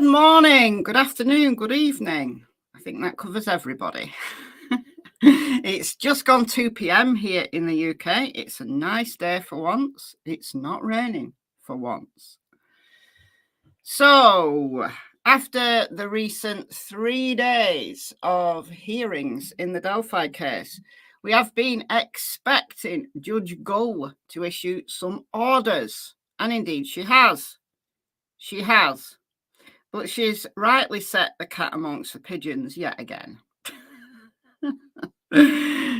Good morning, good afternoon, good evening. I think that covers everybody. It's just gone 2 p.m. here in the UK. It's a nice day for once. It's not raining for once. So, after the recent 3 days of hearings in the Delphi case, we have been expecting Judge Gull to issue some orders. And indeed, she has. She has. But she's rightly set the cat amongst the pigeons yet again.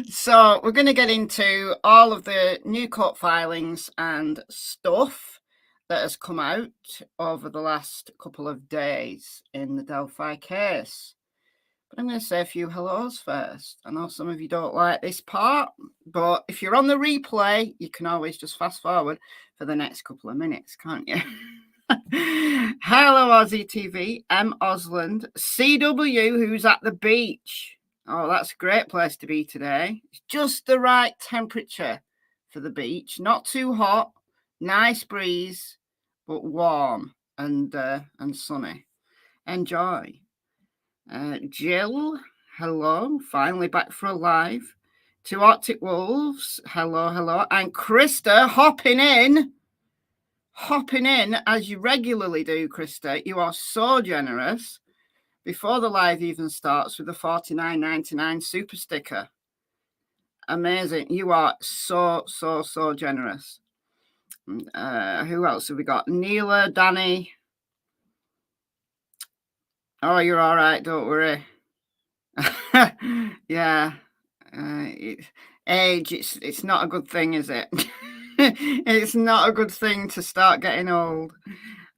So we're going to get into all of the new court filings and stuff that has come out over the last couple of days in the Delphi case. But I'm going to say a few hellos first. I know some of you don't like this part, but if you're on the replay, you can always just fast forward for the next couple of minutes, can't you? Hello, Aussie TV, M. Osland, CW, who's at the beach. Oh, that's a great place to be today. It's just the right temperature for the beach. Not too hot, nice breeze, but warm and sunny. Enjoy. Jill, hello. Finally back for a live. Two Arctic Wolves, hello. And Krista hopping in as you regularly do, Krista. You are so generous. Before the live even starts with the $49.99 super sticker. Amazing. You are so generous. Who else have we got? Neela, Danny. Oh, you're all right. Don't worry. Yeah. Age, it's not a good thing, is it? It's not a good thing to start getting old.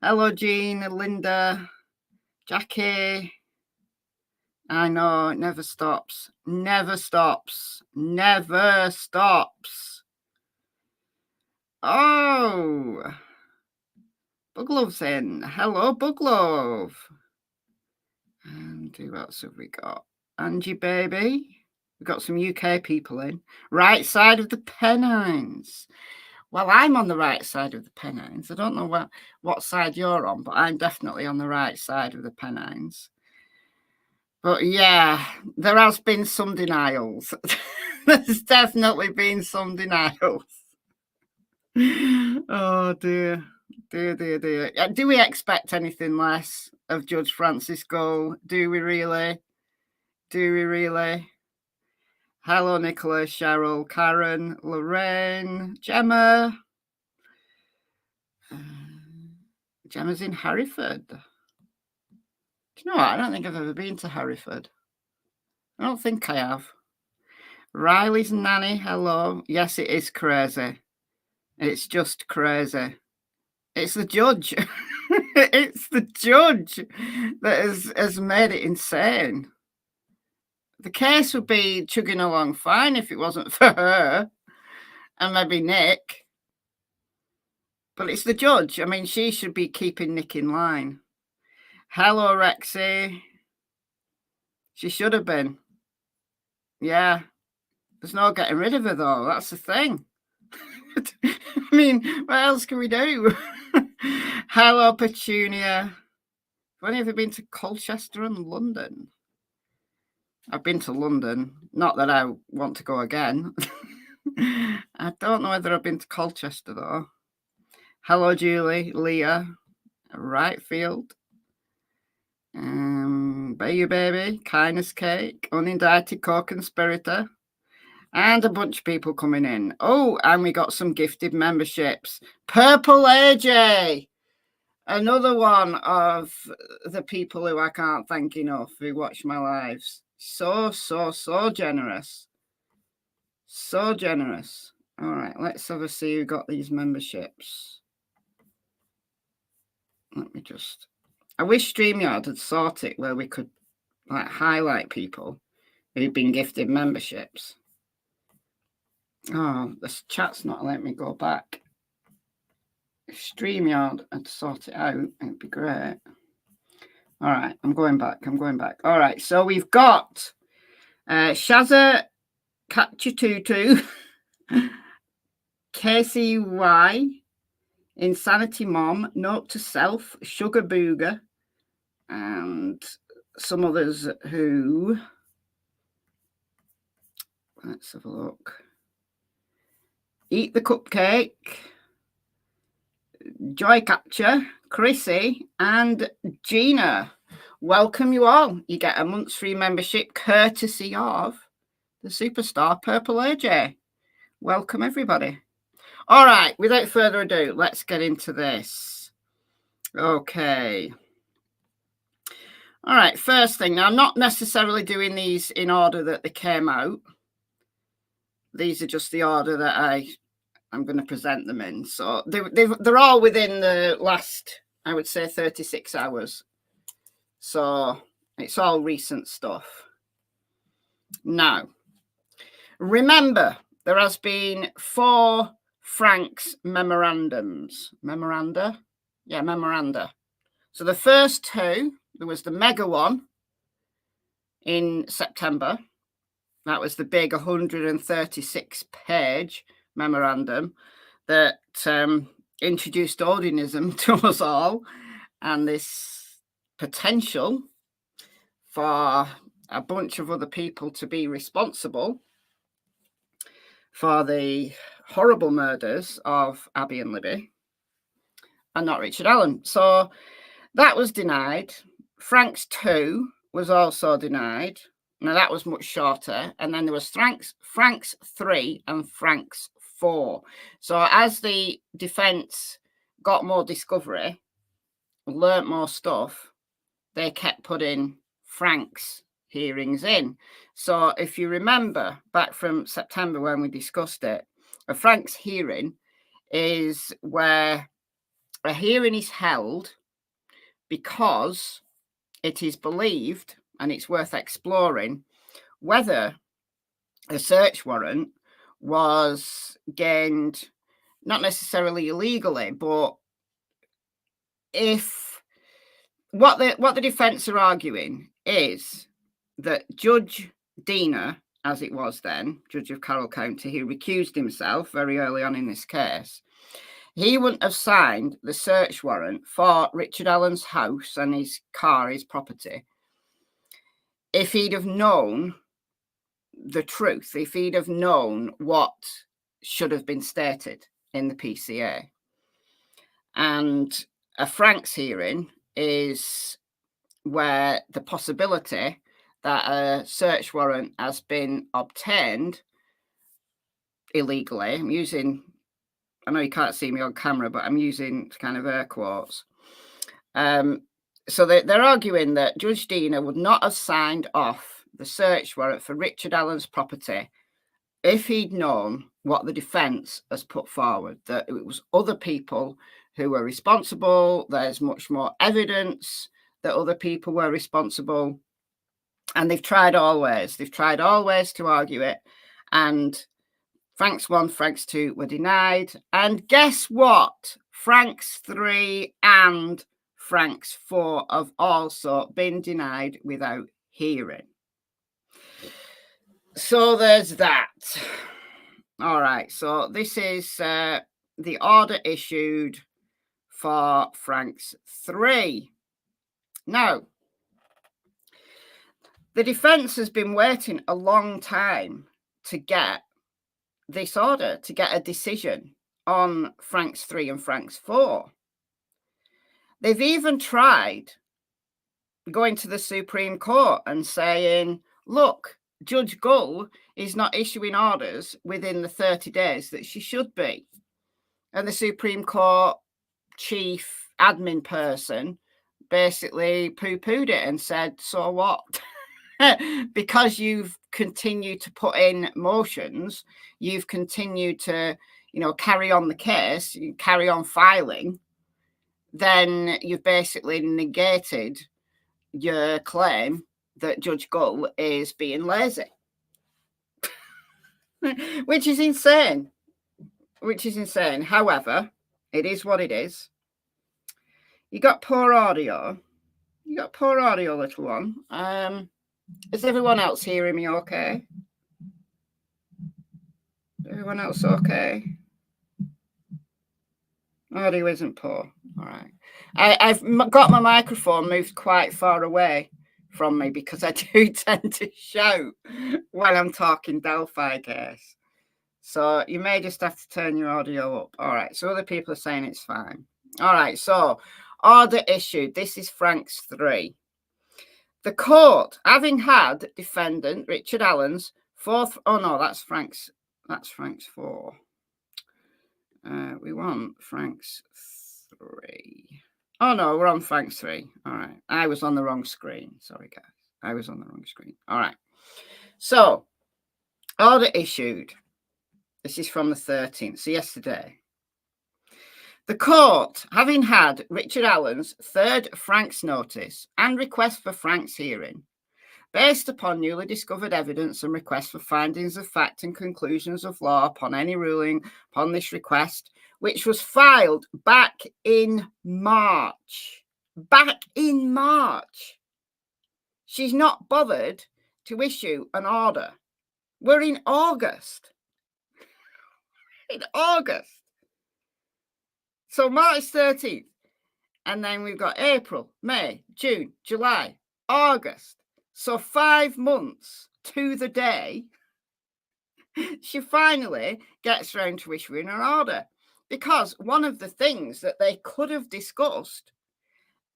Hello, Jean, Linda, Jackie. I know, it never stops. Never stops. Never stops. Oh, Buglove's in. Hello, Buglove. And who else have we got? Angie Baby. We've got some UK people in. Right side of the Pennines. Well, I'm on the right side of the Pennines. I don't know what side you're on, but I'm definitely on the right side of the Pennines. But yeah, there has been some denials. There's definitely been some denials. Oh dear. Do we expect anything less of Judge Francis Gull? Do we really? Hello, Nicola, Cheryl, Karen, Lorraine, Gemma. Gemma's in Hereford. Do you know what? I don't think I've ever been to Hereford. I don't think I have. Riley's nanny, hello. Yes, it is crazy. It's just crazy. It's the judge. It's the judge that has made it insane. The case would be chugging along fine if it wasn't for her and maybe Nick. But it's the judge. I mean, she should be keeping Nick in line. Hello, Rexy. She should have been. Yeah. There's no getting rid of her, though. That's the thing. I mean, what else can we do? Hello, Petunia. Have any ever been to Colchester and London? I've been to London. Not that I want to go again. I don't know whether I've been to Colchester, though. Hello, Julie, Leah, Right Field. Bayou Baby, Kindness Cake, Unindicted Co-Conspirator. And a bunch of people coming in. Oh, and we got some gifted memberships. Purple AJ. Another one of the people who I can't thank enough who watch my lives. So generous. So generous. All right, let's have a see who got these memberships. Let me just... I wish StreamYard had sorted it where we could like highlight people who've been gifted memberships. Oh, this chat's not letting me go back. If StreamYard had sorted it out, it'd be great. All right, I'm going back. All right, so we've got Shazza Catchatutu, Casey Y, Insanity Mom, Note to Self, Sugar Booger, and some others who, let's have a look. Eat the Cupcake, Joy Capture, Chrissy, and Gina. Welcome you all. You get a month's free membership courtesy of the superstar Purple AJ. Welcome, everybody. All right, without further ado, let's get into this. Okay. All right, first thing. Now, I'm not necessarily doing these in order that they came out. These are just the order that I'm going to present them in. So they're all within the last, I would say, 36 hours. So it's all recent stuff. Now, remember, there has been 4 Frank's memorandums. Memoranda? Yeah, memoranda. So the first 2, there was the mega one in September. That was the big 136-page memorandum that introduced Odinism to us all, and this potential for a bunch of other people to be responsible for the horrible murders of Abby and Libby, and not Richard Allen. So that was denied. Frank's 2 was also denied. Now, that was much shorter. And then there was Frank's 3 and Frank's 4. So as the defence got more discovery, learnt more stuff, they kept putting Frank's hearings in. So if you remember back from September when we discussed it, a Frank's hearing is where a hearing is held because it is believed, and it's worth exploring, whether a search warrant was gained not necessarily illegally, but if what the defence are arguing is that Judge Diener, as it was then, Judge of Carroll County, who recused himself very early on in this case, he wouldn't have signed the search warrant for Richard Allen's house and his car, his property, if he'd have known the truth, if he'd have known what should have been stated in the PCA. And a Frank's hearing is where the possibility that a search warrant has been obtained illegally, I know you can't see me on camera, but I'm using kind of air quotes. So they're arguing that Judge Diener would not have signed off the search warrant for Richard Allen's property if he'd known what the defence has put forward, that it was other people who were responsible. There's much more evidence that other people were responsible. And they've tried always to argue it. And Frank's 1, Frank's 2 were denied. And guess what? Frank's 3 and Frank's 4 have also been denied without hearing. So there's that. All right. So this is the order issued for Frank's 3. Now, the defence has been waiting a long time to get this order, to get a decision on Frank's 3 and Frank's 4. They've even tried going to the Supreme Court and saying, look, Judge Gull is not issuing orders within the 30 days that she should be. And the Supreme Court chief admin person basically poo-pooed it and said, so what? Because you've continued to put in motions, you've continued to, carry on the case, you carry on filing, then you've basically negated your claim that Judge Gull is being lazy. Which is insane. However, it is what it is. You got poor audio, little one. Is everyone else hearing me okay? Everyone else okay? Audio isn't poor. All right. I've got my microphone moved quite far away from me because I do tend to shout when I'm talking Delphi case. So you may just have to turn your audio up. All right. So other people are saying it's fine. All right. So order issued. This is Frank's 3. The court, having had defendant Richard Allen's fourth. Oh no, that's Frank's 4. We want Frank's 3. Oh no, we're on Frank's 3. All right. I was on the wrong screen. Sorry, guys. I was on the wrong screen. All right. So, order issued. This is from the 13th, so yesterday. The court, having had Richard Allen's 3rd Frank's notice and request for Frank's hearing, based upon newly discovered evidence and request for findings of fact and conclusions of law upon any ruling upon this request, which was filed back in March. Back in March. She's not bothered to issue an order. We're in August. In August. So March 13th. And then we've got April, May, June, July, August. So 5 months to the day, she finally gets around to issuing an order. Because one of the things that they could have discussed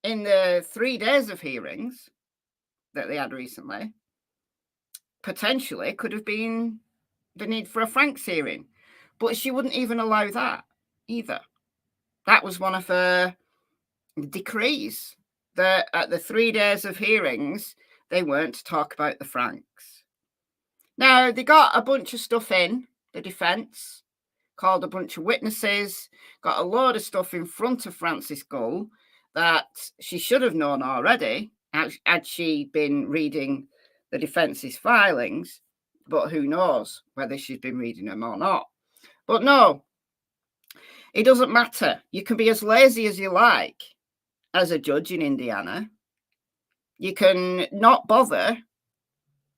in the 3 days of hearings that they had recently, potentially could have been the need for a Frank's hearing. But she wouldn't even allow that either. That was one of her decrees, that at the 3 days of hearings, they weren't to talk about the Franks. Now, they got a bunch of stuff in, the defence, called a bunch of witnesses, got a load of stuff in front of Frances Gull that she should have known already, had she been reading the defence's filings, but who knows whether she's been reading them or not. But no, it doesn't matter. You can be as lazy as you like as a judge in Indiana. You can not bother,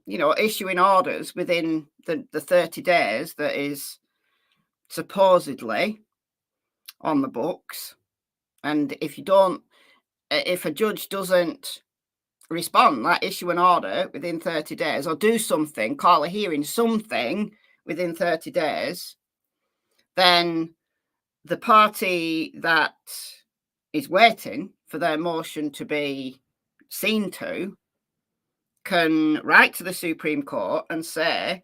issuing orders within the 30 days that is supposedly on the books. And if a judge doesn't respond, like issue an order within 30 days or do something, call a hearing, something within 30 days, then the party that is waiting for their motion to be seen to can write to the Supreme Court and say,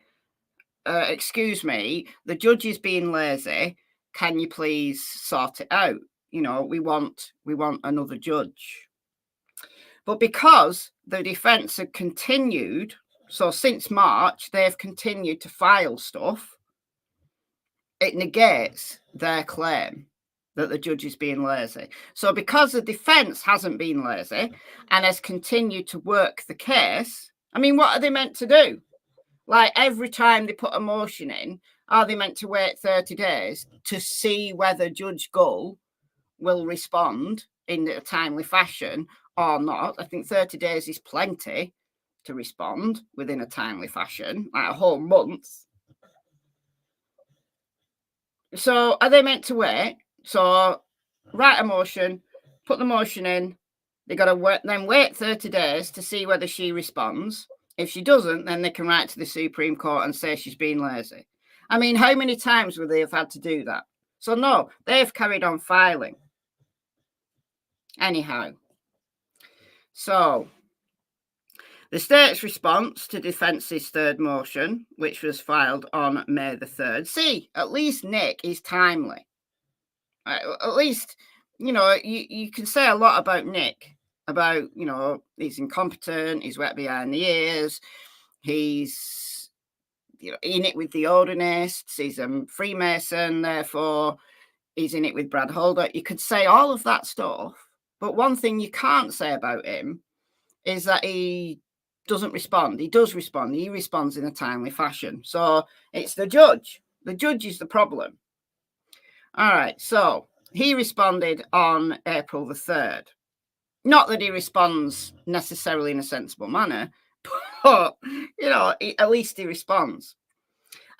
excuse me, the judge is being lazy. Can you please sort it out? We want another judge. But because the defence had continued, so since March, they've continued to file stuff, it negates their claim that the judge is being lazy. So because the defence hasn't been lazy and has continued to work the case, I mean, what are they meant to do? Like every time they put a motion in, are they meant to wait 30 days to see whether Judge Gull will respond in a timely fashion or not? I think 30 days is plenty to respond within a timely fashion, like a whole month. So are they meant to wait? So write a motion, put the motion in. They got to then wait 30 days to see whether she responds. If she doesn't, then they can write to the Supreme Court and say she's been lazy. I mean, how many times would they have had to do that? So no, they've carried on filing. Anyhow, so the state's response to defence's 3rd motion, which was filed on May the 3rd. See, at least Nick is timely. At least, you can say a lot about Nick, about, he's incompetent, he's wet behind the ears, he's in it with the Odinists, he's a Freemason, therefore he's in it with Brad Holder. You could say all of that stuff, but one thing you can't say about him is that he doesn't respond. He does respond. He responds in a timely fashion. So it's the judge. The judge is the problem. All right, so he responded on April the 3rd. Not that he responds necessarily in a sensible manner, but, at least he responds.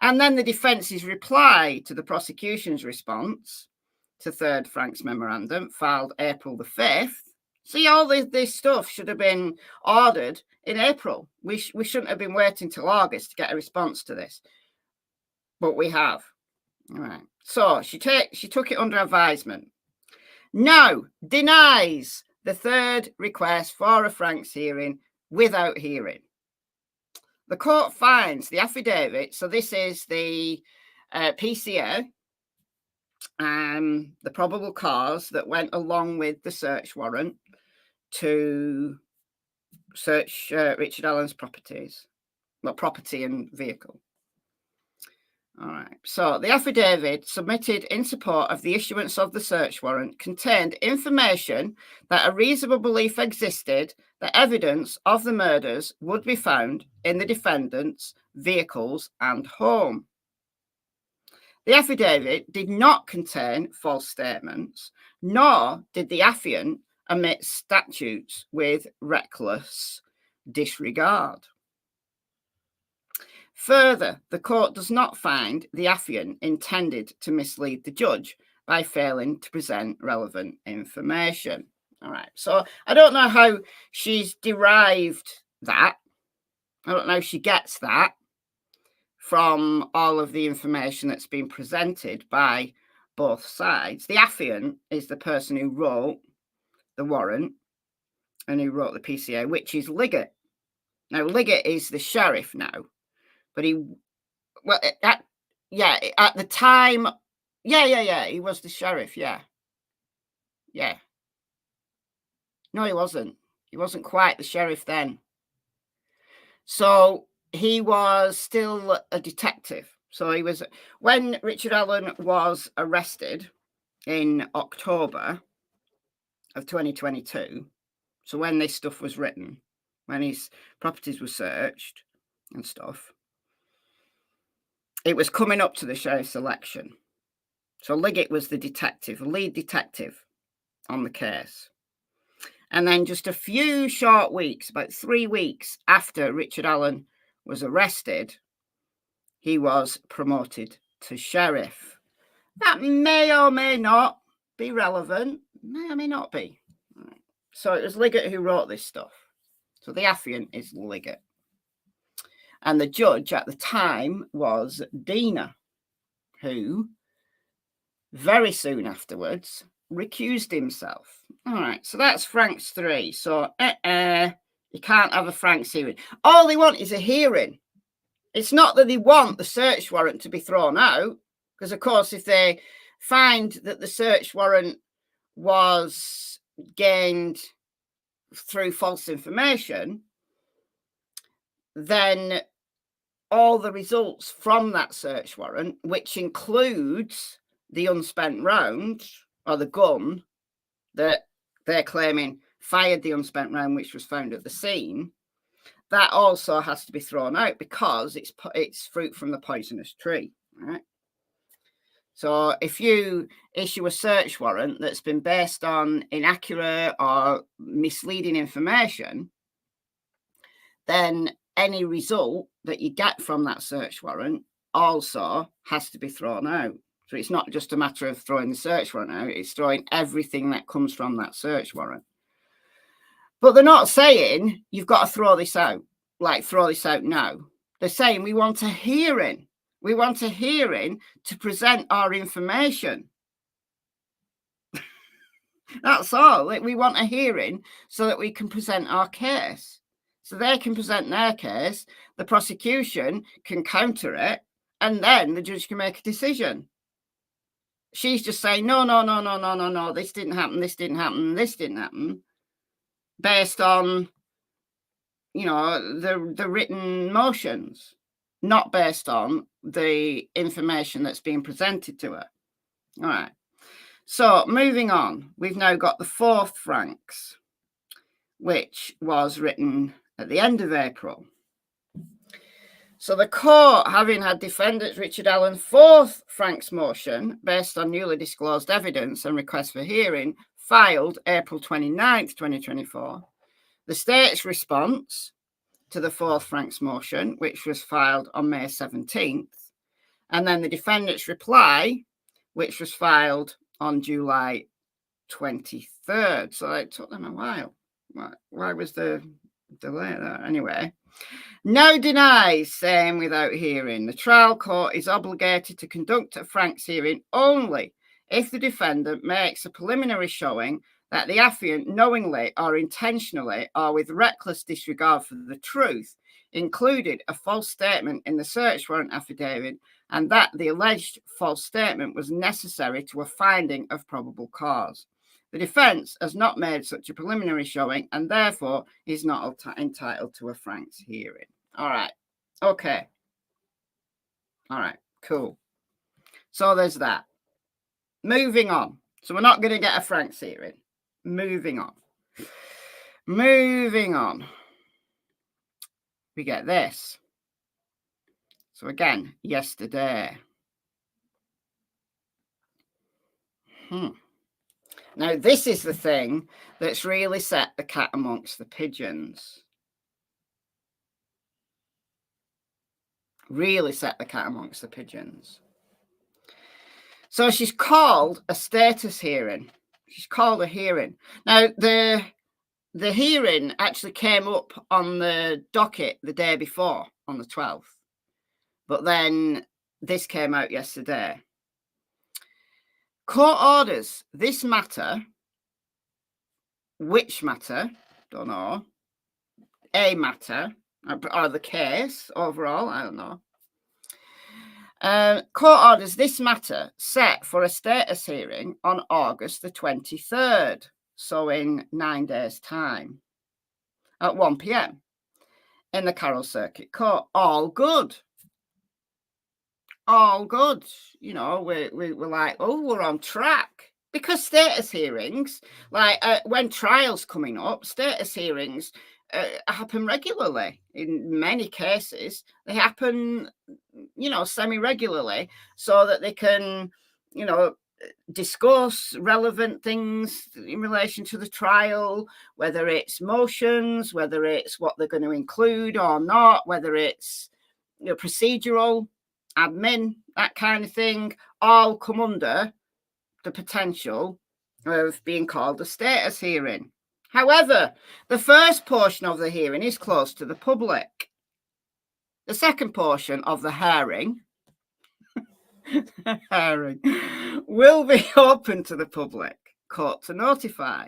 And then the defence's reply to the prosecution's response to 3rd Frank's memorandum, filed April the 5th. See, all this stuff should have been ordered in April. We shouldn't have been waiting till August to get a response to this. But we have. All right. So she took it under advisement. Now denies the 3rd request for a Frank's hearing without hearing. The court finds the affidavit. So this is the PCA, the probable cause that went along with the search warrant to search Richard Allen's properties, well, property and vehicle. All right. So the affidavit submitted in support of the issuance of the search warrant contained information that a reasonable belief existed that evidence of the murders would be found in the defendant's vehicles and home. The affidavit did not contain false statements, nor did the affiant omit statutes with reckless disregard. Further, the court does not find the affiant intended to mislead the judge by failing to present relevant information. All right, so I don't know how she's derived that. I don't know if she gets that from all of the information that's been presented by both sides. The affiant is the person who wrote the warrant and who wrote the PCA, which is Liggett. Now, Liggett is the sheriff now, but at the time, he was the sheriff, yeah. No, he wasn't. He wasn't quite the sheriff then. So he was still a detective. So he was, when Richard Allen was arrested in October of 2022, so when this stuff was written, when his properties were searched and stuff, it was coming up to the sheriff's election. So Liggett was the detective, lead detective on the case. And then just a few short weeks, about 3 weeks after Richard Allen was arrested, he was promoted to sheriff. That may or may not be relevant, may or may not be. So it was Liggett who wrote this stuff. So the affiant is Liggett. And the judge at the time was Dina, who very soon afterwards recused himself. All right, so that's Frank's 3. So you can't have a Frank's hearing. All they want is a hearing. It's not that they want the search warrant to be thrown out, because of course if they find that the search warrant was gained through false information, then all the results from that search warrant, which includes the unspent round or the gun that they're claiming fired the unspent round, which was found at the scene, that also has to be thrown out because it's fruit from the poisonous tree. Right? So if you issue a search warrant that's been based on inaccurate or misleading information, then any result that you get from that search warrant also has to be thrown out. So it's not just a matter of throwing the search warrant out, it's throwing everything that comes from that search warrant. But they're not saying you've got to throw this out, like throw this out now. They're saying we want a hearing. We want a hearing to present our information. That's all. We want a hearing so that we can present our case. So they can present their case, the prosecution can counter it, and then the judge can make a decision. She's just saying, no, this didn't happen, this didn't happen, this didn't happen, based on, the written motions, not based on the information that's being presented to her. All right. So moving on, we've now got the 4th Franks, which was written at the end of April. So the court, having had defendant Richard Allen's 4th Frank's motion based on newly disclosed evidence and request for hearing, filed April 29th, 2024. The state's response to the 4th Frank's motion, which was filed on May 17th, and then the defendant's reply, which was filed on July 23rd. So it took them a while. Why was the delay there? Anyway, now denies saying without hearing. The trial court is obligated to conduct a Franks hearing only if the defendant makes a preliminary showing that the affiant knowingly or intentionally or with reckless disregard for the truth included a false statement in the search warrant affidavit and that the alleged false statement was necessary to a finding of probable cause. The defence has not made such a preliminary showing and therefore is not entitled to a Franks hearing. All right. Okay. All right. Cool. So there's that. Moving on. So we're not going to get a Franks hearing. Moving on. Moving on. We get this. So again, yesterday. Now, this is the thing that's really set the cat amongst the pigeons. Really set the cat amongst the pigeons. So she's called a status hearing. She's called a hearing. Now, the hearing actually came up on the docket the day before, on the 12th. But then this came out yesterday. Court orders this matter. Which matter? Don't know. A matter. Or the case overall. I don't know. Court orders this matter set for a status hearing on August the 23rd. So in 9 days' time. At 1 p.m. in the Carroll Circuit Court. All good. All good. You know, we're like, oh, we're on track. Because status hearings, like when trials coming up, status hearings happen regularly. In many cases, they happen, you know, semi-regularly so that they can, you know, discuss relevant things in relation to the trial, whether it's motions, whether it's what they're going to include or not, whether it's, you know, procedural, admin, that kind of thing, all come under the potential of being called a status hearing. However, the first portion of the hearing is closed to the public. The second portion of the hearing will be open to the public. Court to notify.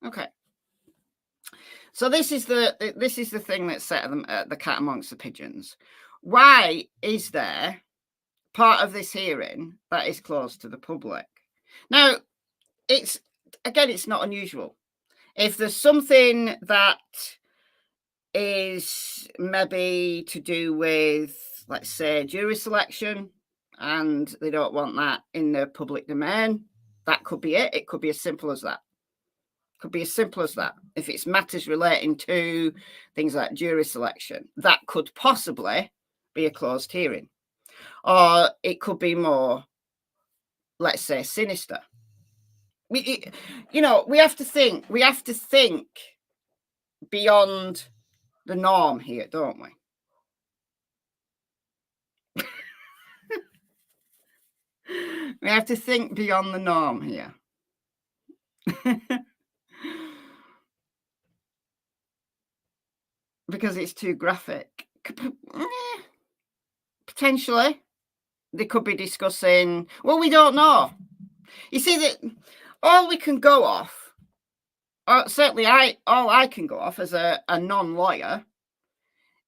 Okay. So this is the thing that set them the cat amongst the pigeons. Why is there part of this hearing that is closed to the public? Now, it's not unusual. If there's something that is maybe to do with, let's say, jury selection, and they don't want that in the public domain, that could be it. It could be as simple as that. Could be as simple as that. If it's matters relating to things like jury selection, that could possibly be a closed hearing. Or it could be more, let's say, sinister. We have to think beyond the norm here, don't we? We have to think beyond the norm here. Because it's too graphic. Potentially. They could be discussing, well, we don't know. You see, that all we can go off, or certainly all I can go off as a non-lawyer,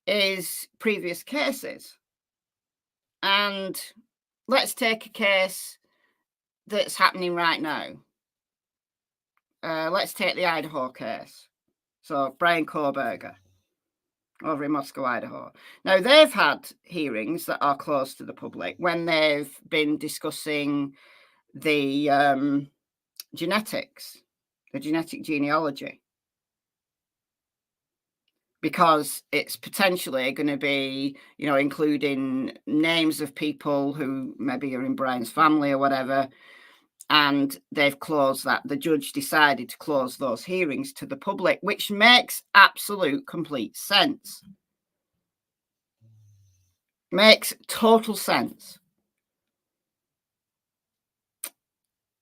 is previous cases. And let's take a case that's happening right now. Let's take the Idaho case. So Brian Koberger over in Moscow, Idaho. Now, they've had hearings that are closed to the public when they've been discussing the genetics, the genetic genealogy, because it's potentially going to be, you know, including names of people who maybe are in Brian's family or whatever. And they've closed that. The judge decided to close those hearings to the public, which makes absolute complete sense. Makes total sense.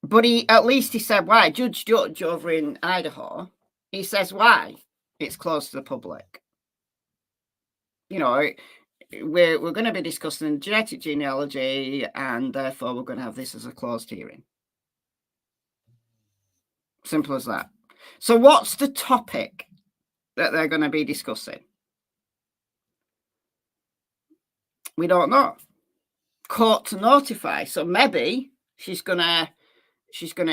But at least he said why. Judge over in Idaho, he says why it's closed to the public. You know, we're going to be discussing genetic genealogy, and therefore we're going to have this as a closed hearing. Simple as that. So what's the topic that they're going to be discussing? We don't know. Court to notify. So maybe she's gonna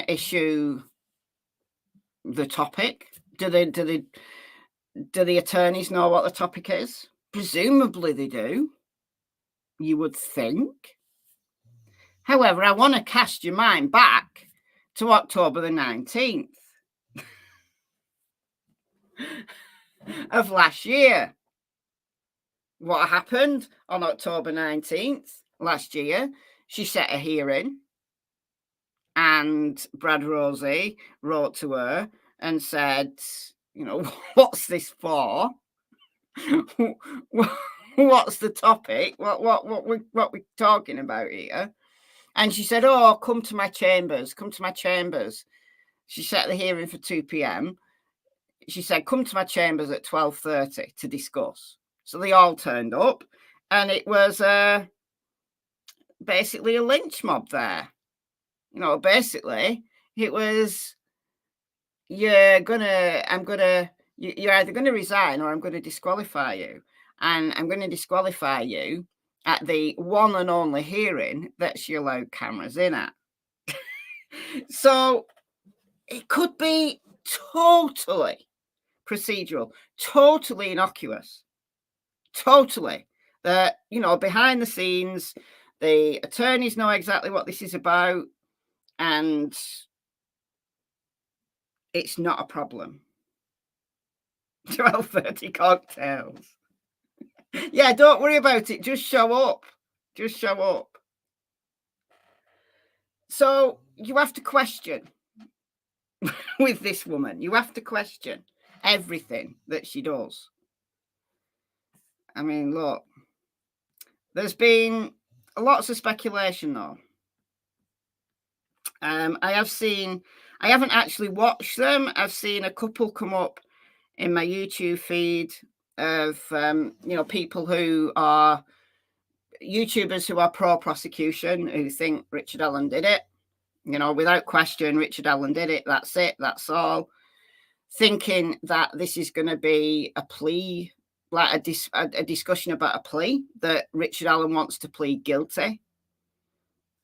issue the topic. Do the attorneys know what the topic is? Presumably they do. You would think. However, I want to cast your mind back to October the 19th of last year. What happened on October 19th last year? She set a hearing, and Brad Rosie wrote to her and said, you know, what's this for? What's the topic? What we're talking about here? And she said, oh, come to my chambers. Come to my chambers. She set the hearing for 2 p.m. She said, come to my chambers at 12:30 to discuss. So they all turned up, and it was basically a lynch mob there. You know, basically, it was, you're either going to resign or I'm going to disqualify you. And I'm going to disqualify you at the one and only hearing that she allowed cameras in at. So it could be totally procedural, totally innocuous, totally. That, you know, behind the scenes, the attorneys know exactly what this is about, and it's not a problem. 12:30 cocktails. Yeah, don't worry about it. Just show up. Just show up. So you have to question with this woman. You have to question everything that she does. I mean, look, there's been lots of speculation, though. I haven't actually watched them. I've seen a couple come up in my YouTube feed of, you know, people who are YouTubers who are pro-prosecution, who think Richard Allen did it. You know, without question, Richard Allen did it. That's it. That's all. Thinking that this is going to be a plea, like a discussion about a plea, that Richard Allen wants to plead guilty.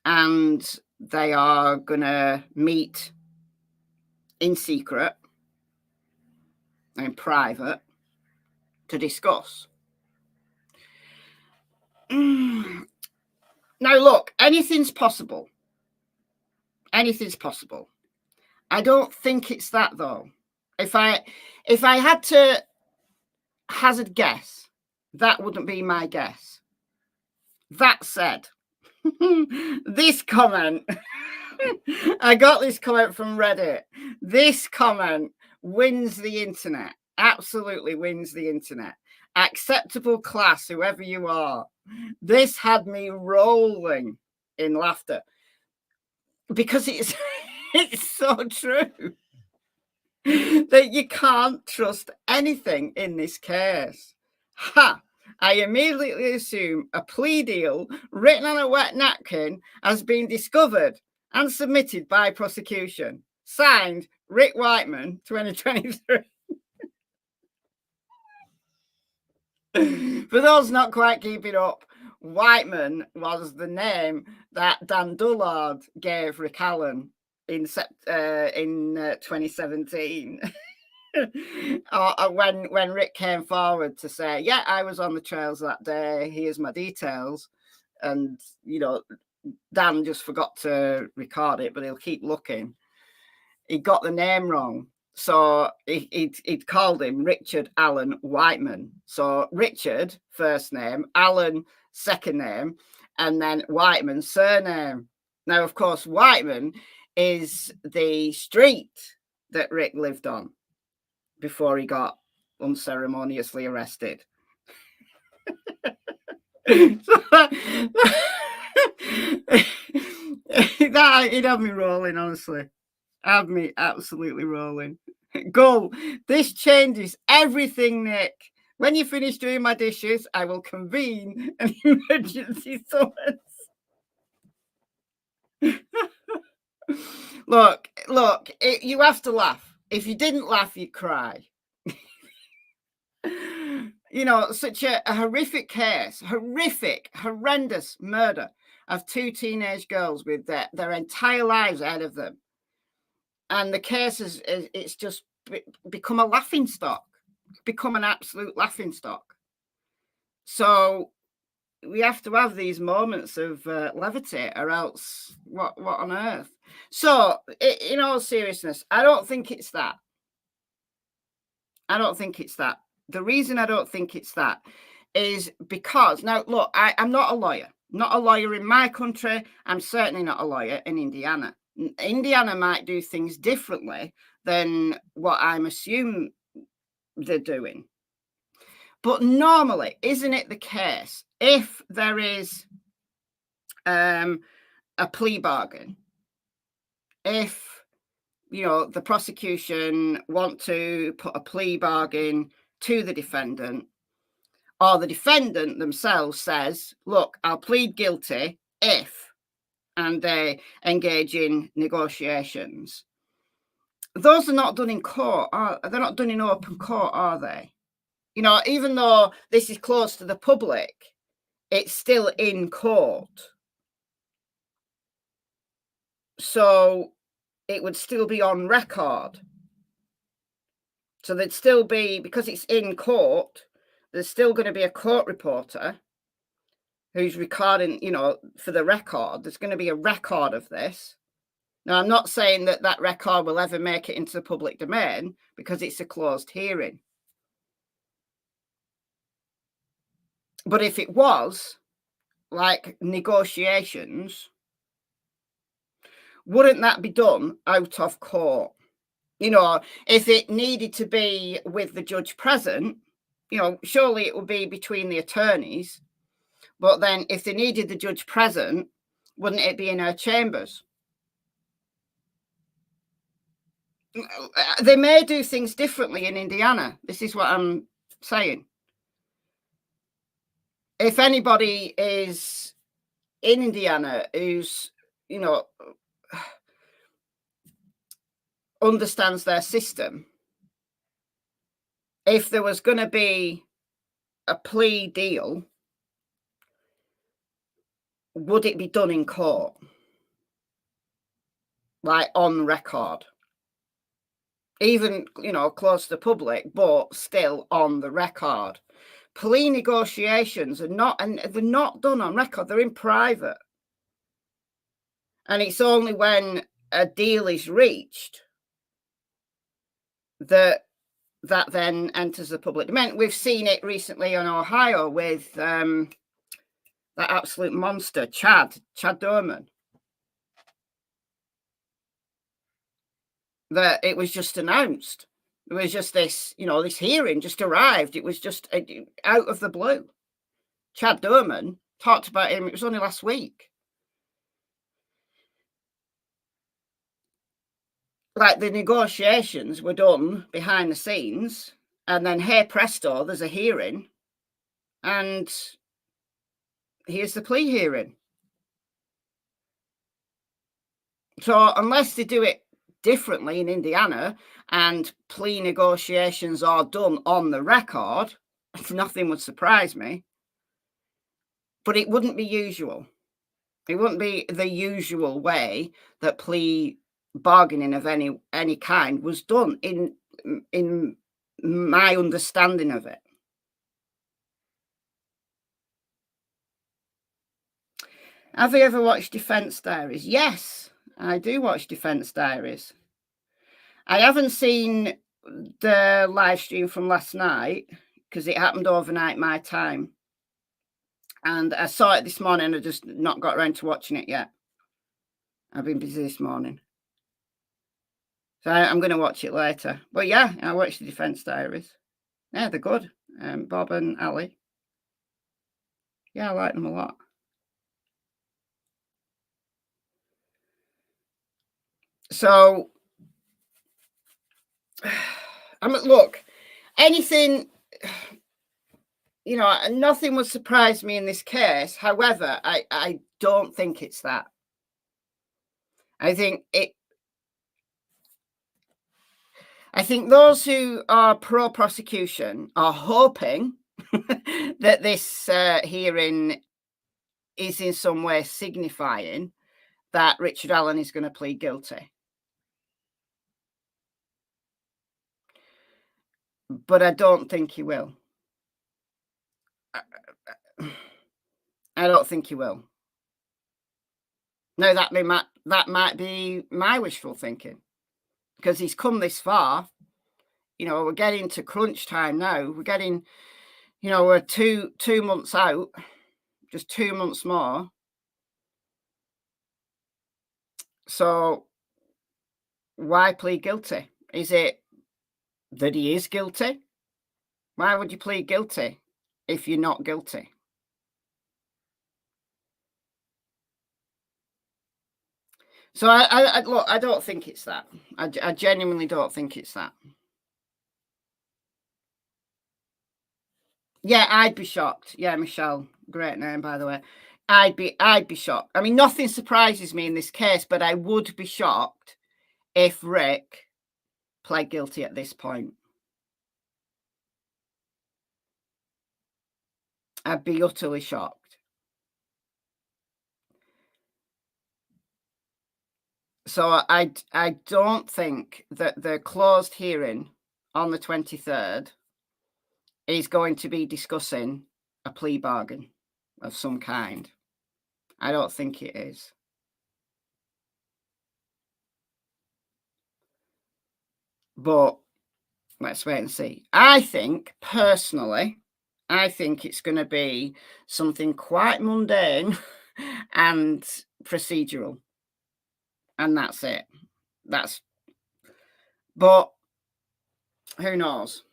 And they are going to meet in secret, in private, to discuss. Now, look, anything's possible. Anything's possible. I don't think it's that, though. If I had to hazard guess, that wouldn't be my guess. That said, this comment, I got this comment from Reddit. This comment wins the internet. Absolutely wins the internet. Acceptable class, whoever you are. This had me rolling in laughter because it's so true that you can't trust anything in this case. Ha! I immediately assume a plea deal written on a wet napkin has been discovered and submitted by prosecution. Signed, Rick Whiteman, 2023. For those not quite keeping up, Whiteman was the name that Dan Dullard gave Rick Allen in 2017. when Rick came forward to say, yeah, I was on the trails that day, here's my details. And, you know, Dan just forgot to record it, but he'll keep looking. He got the name wrong. So he'd called him Richard Allen Whiteman. So Richard, first name, Allen, second name, and then Whiteman, surname. Now, of course, Whiteman is the street that Rick lived on before he got unceremoniously arrested. That it'd have me rolling, honestly. Have me absolutely rolling. Go. This changes everything, Nick. When you finish doing my dishes, I will convene an emergency summons. Look, you have to laugh. If you didn't laugh, you'd cry. You know, such a horrific case, horrendous murder of two teenage girls with their entire lives ahead of them. And the case it's just become a laughing stock, become an absolute laughing stock. So we have to have these moments of levity, or else what on earth? So, in all seriousness, I don't think it's that. I don't think it's that. The reason I don't think it's that is because, now, look, I'm not a lawyer. Not a lawyer in my country. I'm certainly not a lawyer in Indiana. Indiana might do things differently than what I'm assuming they're doing. But normally, isn't it the case, if there is a plea bargain, if, you know, the prosecution want to put a plea bargain to the defendant, or the defendant themselves says, look, I'll plead guilty if, and they engage in negotiations, those are not done in court. They're not done in open court, are they? You know, even though this is close to the public, it's still in court. So it would still be on record. So there'd still be, because it's in court, there's still going to be a court reporter who's recording, you know, for the record. There's going to be a record of this. Now, I'm not saying that that record will ever make it into the public domain, because it's a closed hearing. But if it was, like negotiations, wouldn't that be done out of court? You know, if it needed to be with the judge present, you know, surely it would be between the attorneys. But then if they needed the judge present, wouldn't it be in her chambers? They may do things differently in Indiana. This is what I'm saying. If anybody is in Indiana who's, you know, understands their system, if there was going to be a plea deal, would it be done in court? Like on record? Even, you know, close to the public, but still on the record. Plea negotiations are not, and they're not done on record, they're in private. And it's only when a deal is reached that then enters the public domain. We've seen it recently in Ohio with that absolute monster, Chad Doman. That it was just announced. It was just this, you know, this hearing just arrived. It was just out of the blue. Chad Doman talked about him. It was only last week. Like the negotiations were done behind the scenes, and then hey presto, there's a hearing, and here's the plea hearing. So unless they do it differently in Indiana and plea negotiations are done on the record, nothing would surprise me. But it wouldn't be usual. It wouldn't be the usual way that plea bargaining of any kind was done in my understanding of it. Have you ever watched Defence Diaries? Yes, I do watch Defence Diaries. I haven't seen the live stream from last night because it happened overnight my time. And I saw it this morning. I just not got around to watching it yet. I've been busy this morning. So I'm going to watch it later. But yeah, I watched the Defence Diaries. Yeah, they're good. Bob and Ali. Yeah, I like them a lot. So, I mean, look, anything, you know, nothing would surprise me in this case. However, I don't think it's that. I think those who are pro-prosecution are hoping that this hearing is in some way signifying that Richard Allen is going to plead guilty. But I don't think he will. I don't think he will. No, that might be my wishful thinking, because he's come this far. You know, we're getting to crunch time now. We're getting, you know, we're two months out, just 2 months more. So why plead guilty? Is it that he is guilty? Why would you plead guilty if you're not guilty? So I look, I don't think it's that. I genuinely don't think it's that. Yeah, I'd be shocked. Yeah, Michelle, great name, by the way. I'd be shocked. I mean, nothing surprises me in this case, but I would be shocked if Rick pled guilty at this point. I'd be utterly shocked. So I don't think that the closed hearing on the 23rd is going to be discussing a plea bargain of some kind. I don't think it is. But let's wait and see. I think, personally, it's going to be something quite mundane and procedural. And that's it. But who knows?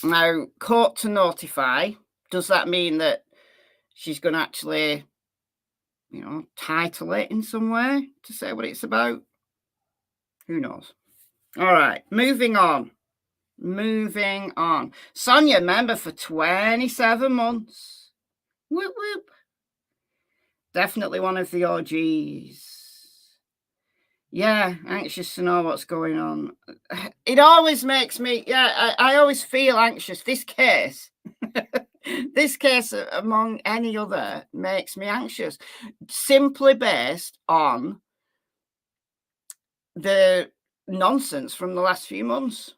Now, court to notify, does that mean that she's going to actually, you know, title it in some way to say what it's about? Who knows? All right, moving on. Sonia, member for 27 months. Whoop, whoop. Definitely one of the OGs. Yeah, anxious to know what's going on. It always makes me, I always feel anxious. This case, among any other, makes me anxious, simply based on the nonsense from the last few months.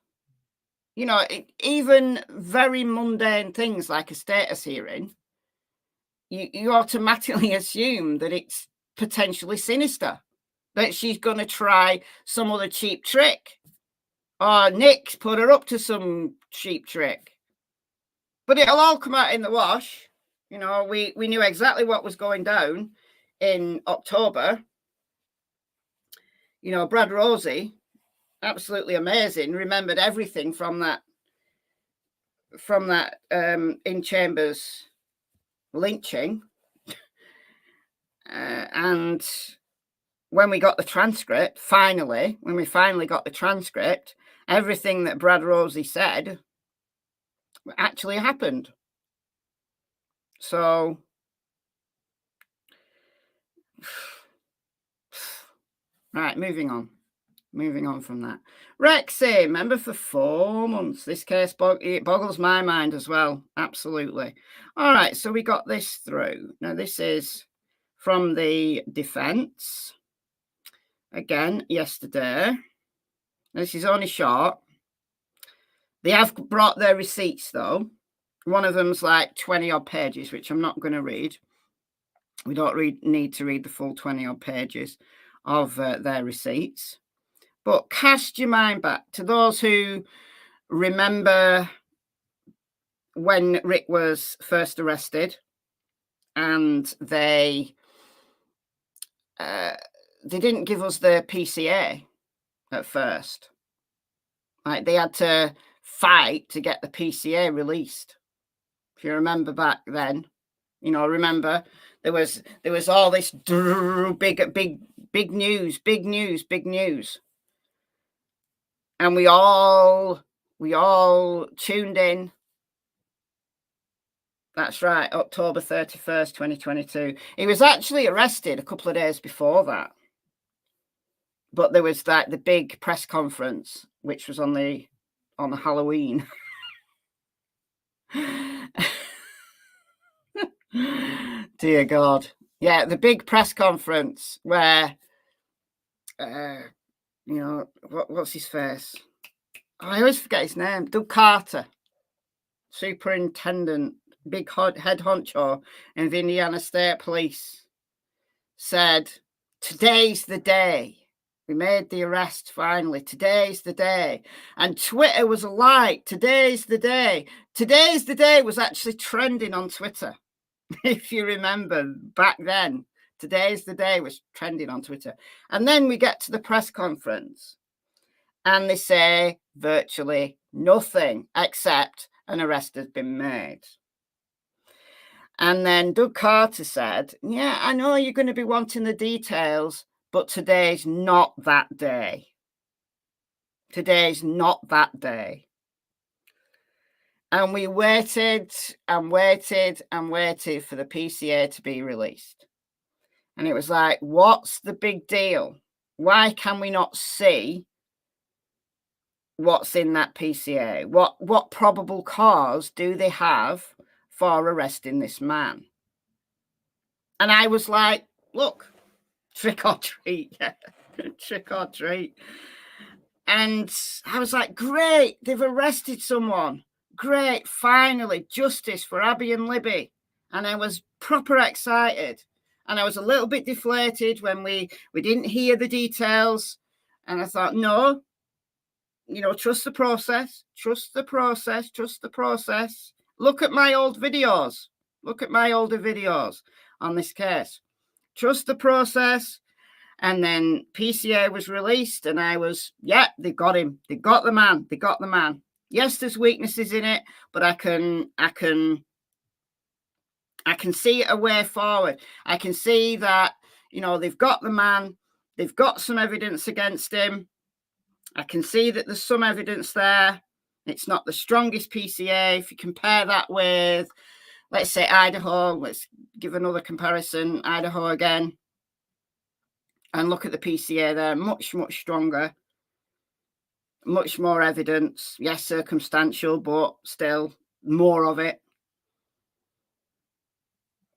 You know, even very mundane things like a status hearing, you automatically assume that it's potentially sinister, that she's going to try some other cheap trick, or Nick's put her up to some cheap trick. But it'll all come out in the wash. You know, we knew exactly what was going down in October. You know, Brad Rosie, absolutely amazing, remembered everything from that in chambers lynching. And when we got the transcript, when we finally got the transcript, everything that Brad Rosie said actually happened. So, right, moving on from that. Rexy, member for 4 months. This case, it boggles my mind as well. Absolutely. All right, so we got this through. Now, this is from the defense. Again, yesterday. This is only short. They have brought their receipts, though. One of them's like 20-odd pages, which I'm not going to read. We don't need to read the full 20-odd pages of their receipts. But cast your mind back to those who remember when Rick was first arrested, and they didn't give us the PCA at first. Like, they had to fight to get the PCA released. If you remember back then, you know, remember there was all this big Big news, big news, big news. And we all tuned in. That's right, October 31st, 2022. He was actually arrested a couple of days before that. But there was the big press conference, which was on the Halloween. Dear God. Yeah, the big press conference where, what's his face? I always forget his name. Doug Carter, superintendent, big head honcho in the Indiana State Police, said, today's the day. We made the arrest finally. Today's the day. And Twitter was alight. Today's the day. Today's the day was actually trending on Twitter. If you remember back then, today's the day was trending on Twitter. And then we get to the press conference and they say virtually nothing except an arrest has been made. And then Doug Carter said, yeah, I know you're going to be wanting the details, but today's not that day. Today's not that day. And we waited and waited and waited for the PCA to be released. And it was like, what's the big deal? Why can we not see what's in that PCA? What probable cause do they have for arresting this man? And I was like, look, trick or treat. Yeah. Trick or treat. And I was like, great, they've arrested someone. Great, finally, justice for Abby and Libby. And I was proper excited. And I was a little bit deflated when we didn't hear the details. And I thought, no, trust the process, trust the process, trust the process. Look at my old videos. Look at my older videos on this case. Trust the process. And then PCA was released and I was, yeah, they got him. They got the man. They got the man. Yes, there's weaknesses in it, but I can see a way forward. I can see that, they've got the man. They've got some evidence against him. I can see that there's some evidence there. It's not the strongest PCA. If you compare that with, let's say, Idaho, let's give another comparison, Idaho again, and look at the PCA there, much, much stronger, much more evidence. Yes, circumstantial, but still more of it.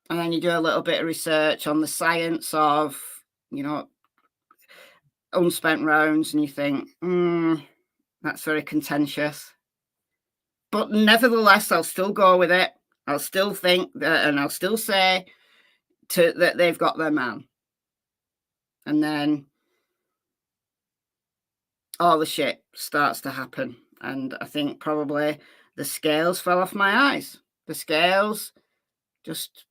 And then you do a little bit of research on the science of, unspent rounds, and you think, that's very contentious. But nevertheless, I'll still go with it. I'll still think that, and I'll still say that they've got their man. And then all the shit starts to happen. And I think probably the scales fell off my eyes. The scales just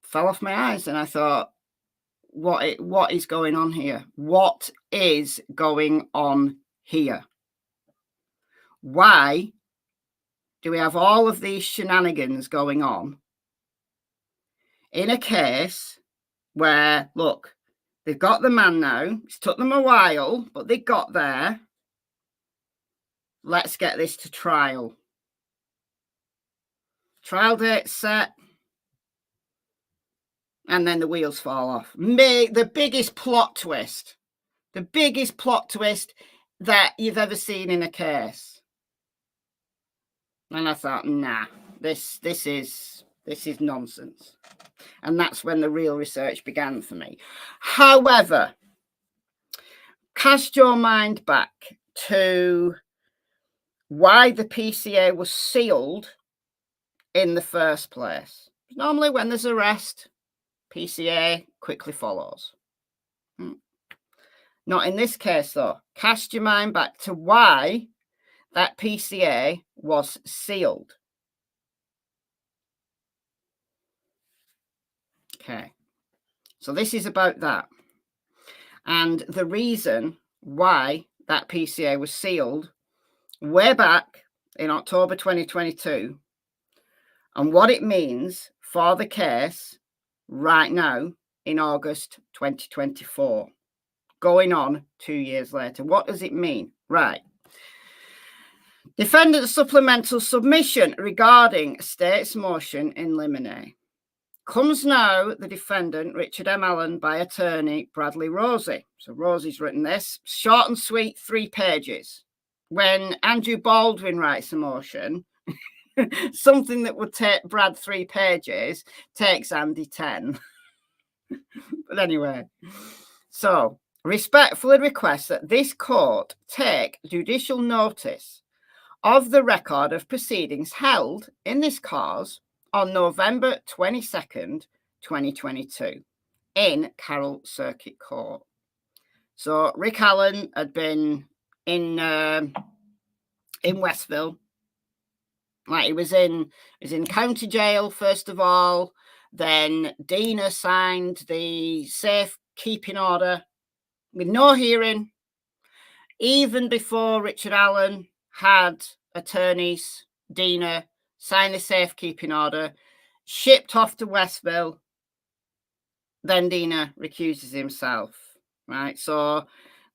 fell off my eyes. And I thought, what is going on here? What is going on here? Why do we have all of these shenanigans going on in a case where, look, they've got the man now. It's took them a while, but they got there. Let's get this to trial. Trial date set. And then the wheels fall off. The biggest plot twist. The biggest plot twist that you've ever seen in a case. And I thought, nah, this is nonsense. And that's when the real research began for me. However, cast your mind back to why the PCA was sealed in the first place. Normally when there's arrest, PCA quickly follows. Not in this case, though. Cast your mind back to why that PCA was sealed. Okay. So this is about that. And the reason why that PCA was sealed way back in October 2022 and what it means for the case right now in August 2024. going on 2 years later. What does it mean? Right. Defendant's supplemental submission regarding state's motion in limine. Comes now the defendant, Richard M. Allen, by attorney Bradley Rosie. So Rosie's written this. Short and sweet, 3 pages. When Andrew Baldwin writes a motion, something that would take Brad 3 pages takes Andy 10. But anyway, so respectfully request that this court take judicial notice of the record of proceedings held in this cause on November 22nd, 2022 in Carroll Circuit Court. So Rick Allen had been in Westville. Like he was in county jail first of all. Then Dina signed the safekeeping order with no hearing. Even before Richard Allen had attorneys, Dina signed the safekeeping order, shipped off to Westville. Then Dina recuses himself. Right. So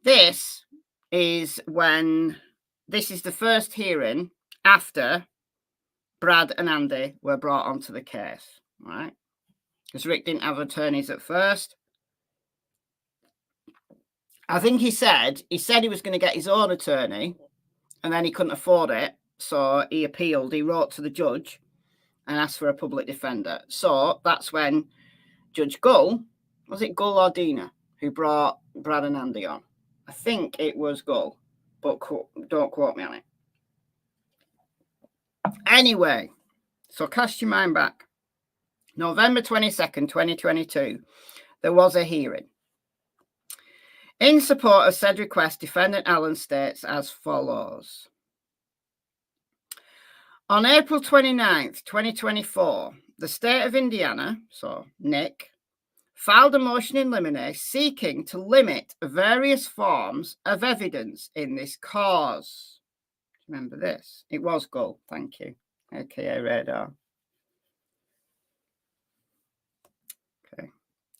this is the first hearing after Brad and Andy were brought onto the case. Right. Because Rick didn't have attorneys at first. I think he said he was going to get his own attorney and then he couldn't afford it. So he appealed. He wrote to the judge and asked for a public defender. So that's when Judge Gull, was it Gull or Dina, who brought Brad and Andy on? I think it was Gull, but don't quote me on it. Anyway, so cast your mind back. November 22nd, 2022, there was a hearing. In support of said request, defendant Allen states as follows. On April 29th, 2024, the state of Indiana, so Nick, filed a motion in limine seeking to limit various forms of evidence in this cause. Remember this? It was Gull, thank you, aka Radar. Okay.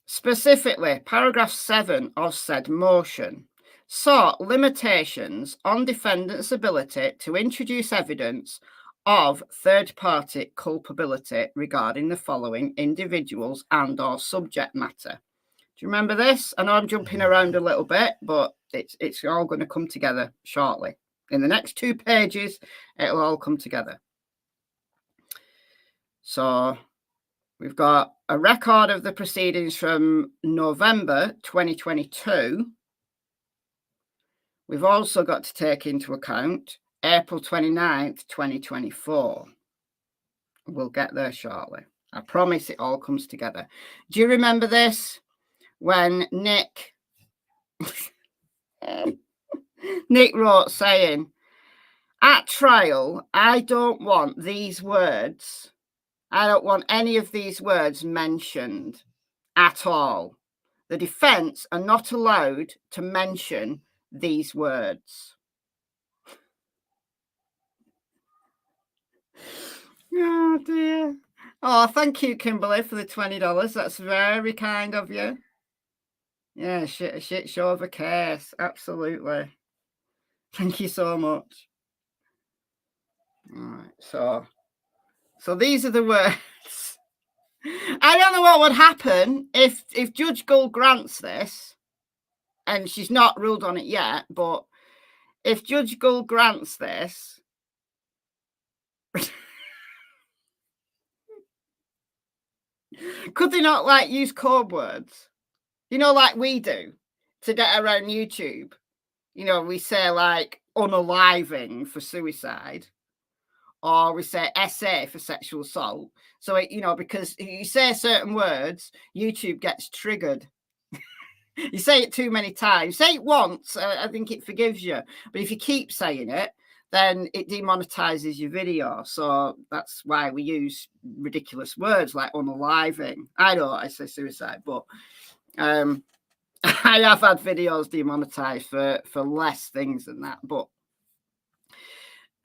Specifically, paragraph 7 of said motion sought limitations on defendant's ability to introduce evidence of third-party culpability regarding the following individuals and or subject matter. Do you remember this? I know I'm jumping around a little bit, but it's all going to come together shortly. In the next 2 pages, it'll all come together. So we've got a record of the proceedings from November 2022. We've also got to take into account April 29th, 2024. We'll get there shortly. I promise it all comes together. Do you remember this? When Nick wrote saying, at trial, I don't want these words. I don't want any of these words mentioned at all. The defense are not allowed to mention these words. Oh dear. Oh, thank you, Kimberly, for the $20. That's very kind of you. Yeah, a shit show of a case. Absolutely. Thank you so much. All right, so these are the words. I don't know what would happen if Judge Gull grants this, and she's not ruled on it yet, but if Judge Gull grants this, could they not like use code words? You know, like we do to get around YouTube. You know, we say like unaliving for suicide, or we say SA for sexual assault. So, you know, because you say certain words, YouTube gets triggered. You say it too many times. Say it once, I think it forgives you. But if you keep saying it, then it demonetizes your video. So that's why we use ridiculous words like unaliving. I say suicide, but I have had videos demonetized for less things than that. But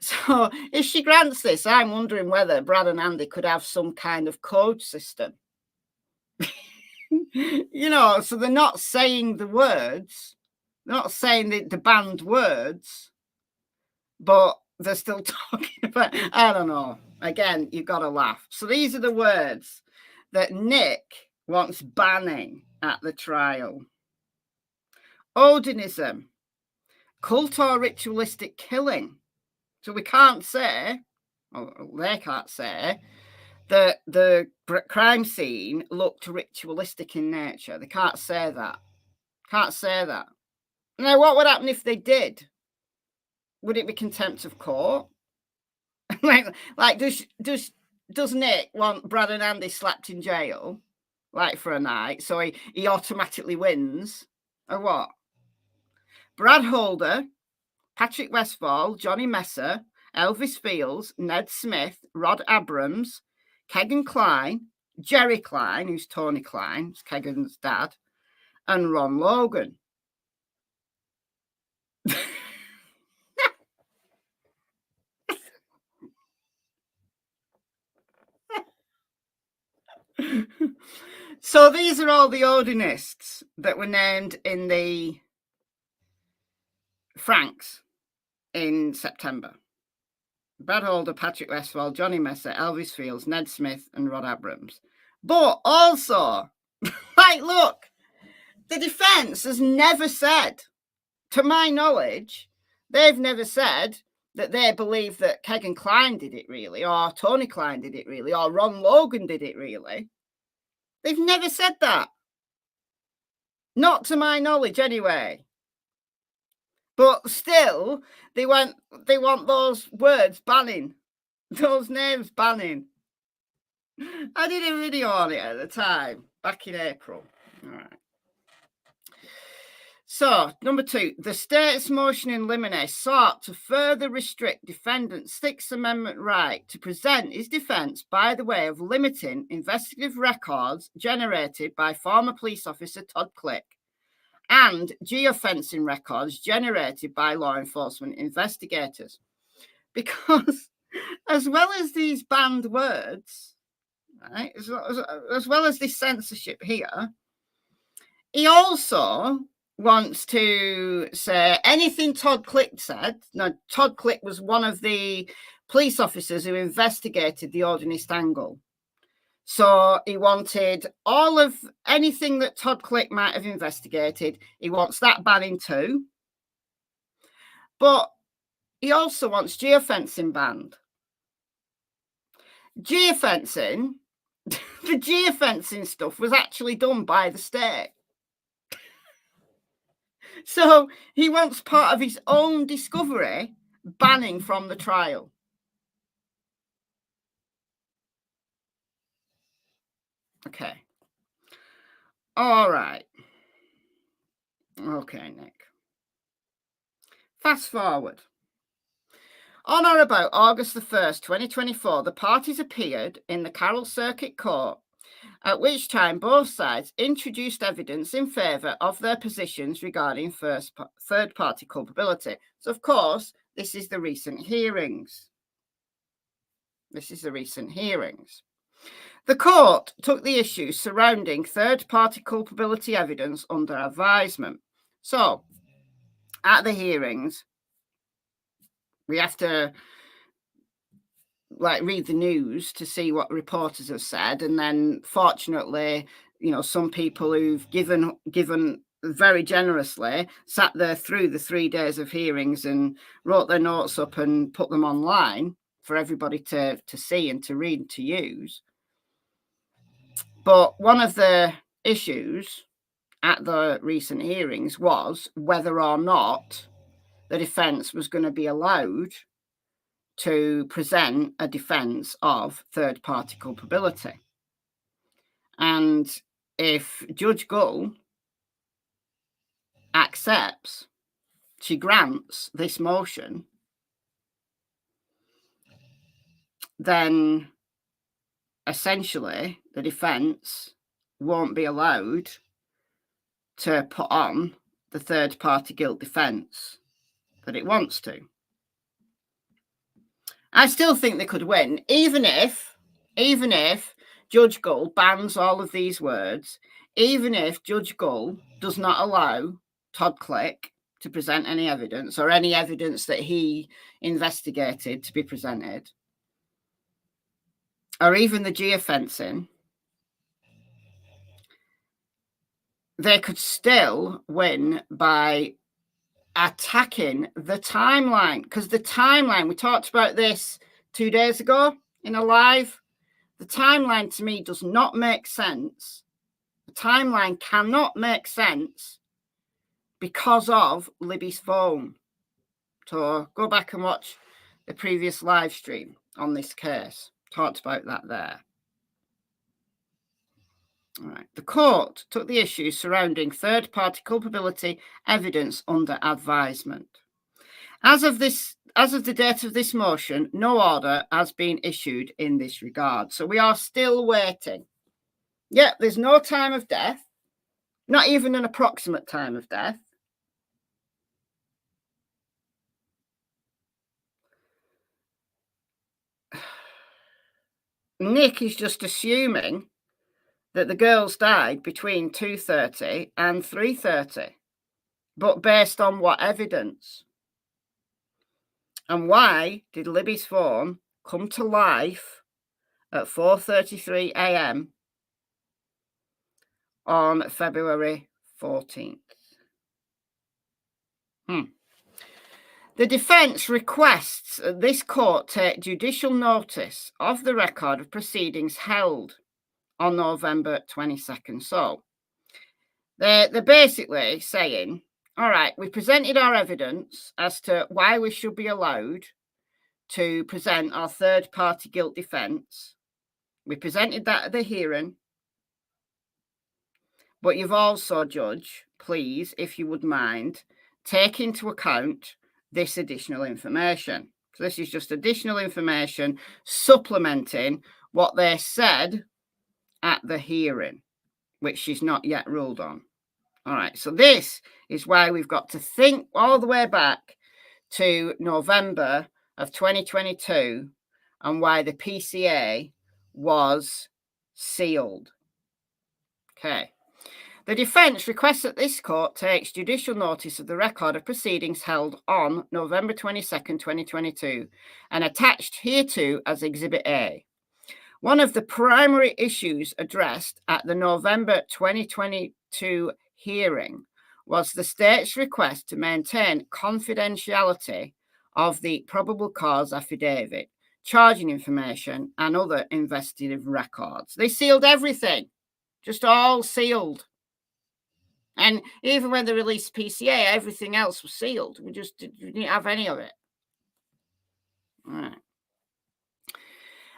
so if she grants this, I'm wondering whether Brad and Andy could have some kind of code system. You know, so they're not saying the words, They're not saying the banned words, but they're still talking about, I don't know. Again, you've got to laugh. So these are the words that Nick wants banning at the trial. Odinism, cult or ritualistic killing. So we can't say, or they can't say, that the crime scene looked ritualistic in nature. They can't say that. Can't say that. Now, what would happen if they did? Would it be contempt of court? like does Nick want Brad and Andy slapped in jail, like for a night, so he automatically wins, or what? Brad Holder, Patrick Westfall, Johnny Messer, Elvis Fields, Ned Smith, Rod Abrams, Kegan Kline, Jerry Kline, who's Tony Kline, who's Kegan's dad, and Ron Logan. So these are all the Odinists that were named in the Franks in September. Brad Holder, Patrick Westfall, Johnny Messer, Elvis Fields, Ned Smith, and Rod Abrams. But also, look, the defense has never said, to my knowledge, they've never said that they believe that Kegan Kline did it really, or Tony Kline did it really, or Ron Logan did it really. They've never said that. Not to my knowledge, anyway. But still, they want those words banning, those names banning. I did a video on it at the time, back in April. All right. So, number 2, the state's motion in limine sought to further restrict defendant's Sixth Amendment right to present his defense by the way of limiting investigative records generated by former police officer Todd Click and geofencing records generated by law enforcement investigators. Because as well as these banned words, right, as well as this censorship here, he also wants to say anything Todd Click said. Now, Todd Click was one of the police officers who investigated the Odinist angle. So he wanted all of anything that Todd Click might have investigated. He wants that banning too. But he also wants geofencing banned. Geofencing, the geofencing stuff was actually done by the state. So he wants part of his own discovery banning from the trial. Okay. All right. Okay, Nick. Fast forward. On or about August the 1st, 2024, the parties appeared in the Carroll Circuit Court, at which time both sides introduced evidence in favour of their positions regarding third-party culpability. So, of course, this is the recent hearings. The court took the issue surrounding third-party culpability evidence under advisement. So, at the hearings, we have to read the news to see what reporters have said, and then fortunately, some people who've given very generously sat there through the 3 days of hearings and wrote their notes up and put them online for everybody to see and to read and to use. But one of the issues at the recent hearings was whether or not the defense was going to be allowed to present a defense of third-party culpability. And if Judge Gull accepts, she grants this motion, then essentially the defense won't be allowed to put on the third-party guilt defense that it wants to. I still think they could win, even if Judge Gull bans all of these words, even if Judge Gull does not allow Todd Click to present any evidence, or any evidence that he investigated to be presented, or even the geofencing, they could still win by attacking the timeline. Because the timeline, we talked about this 2 days ago in a live. The timeline to me does not make sense. The timeline cannot make sense because of Libby's phone. So go back and watch the previous live stream on this case. Talked about that there. All right. The court took the issue surrounding third-party culpability evidence under advisement. As of the date of this motion, no order has been issued in this regard. So we are still waiting. Yeah, there's no time of death, not even an approximate time of death. Nick is just assuming that the girls died between 2:30 and 3:30. But based on what evidence? And why did Libby's phone come to life at 4:33 a.m. on February 14th? The defence requests that this court take judicial notice of the record of proceedings held on November 22nd. So they're basically saying, all right, we presented our evidence as to why we should be allowed to present our third-party guilt defence. We presented that at the hearing. But you've also, Judge, please, if you would mind, take into account this additional information. So this is just additional information supplementing what they said at the hearing, which she's not yet ruled on. All right, so this is why we've got to think all the way back to November of 2022 and why the PCA was sealed. Okay. The defence requests that this court takes judicial notice of the record of proceedings held on November 22nd, 2022, and attached hereto as Exhibit A. One of the primary issues addressed at the November 2022 hearing was the state's request to maintain confidentiality of the probable cause affidavit, charging information, and other investigative records. They sealed everything, just all sealed. And even when they released PCA, everything else was sealed. We didn't have any of it. All right.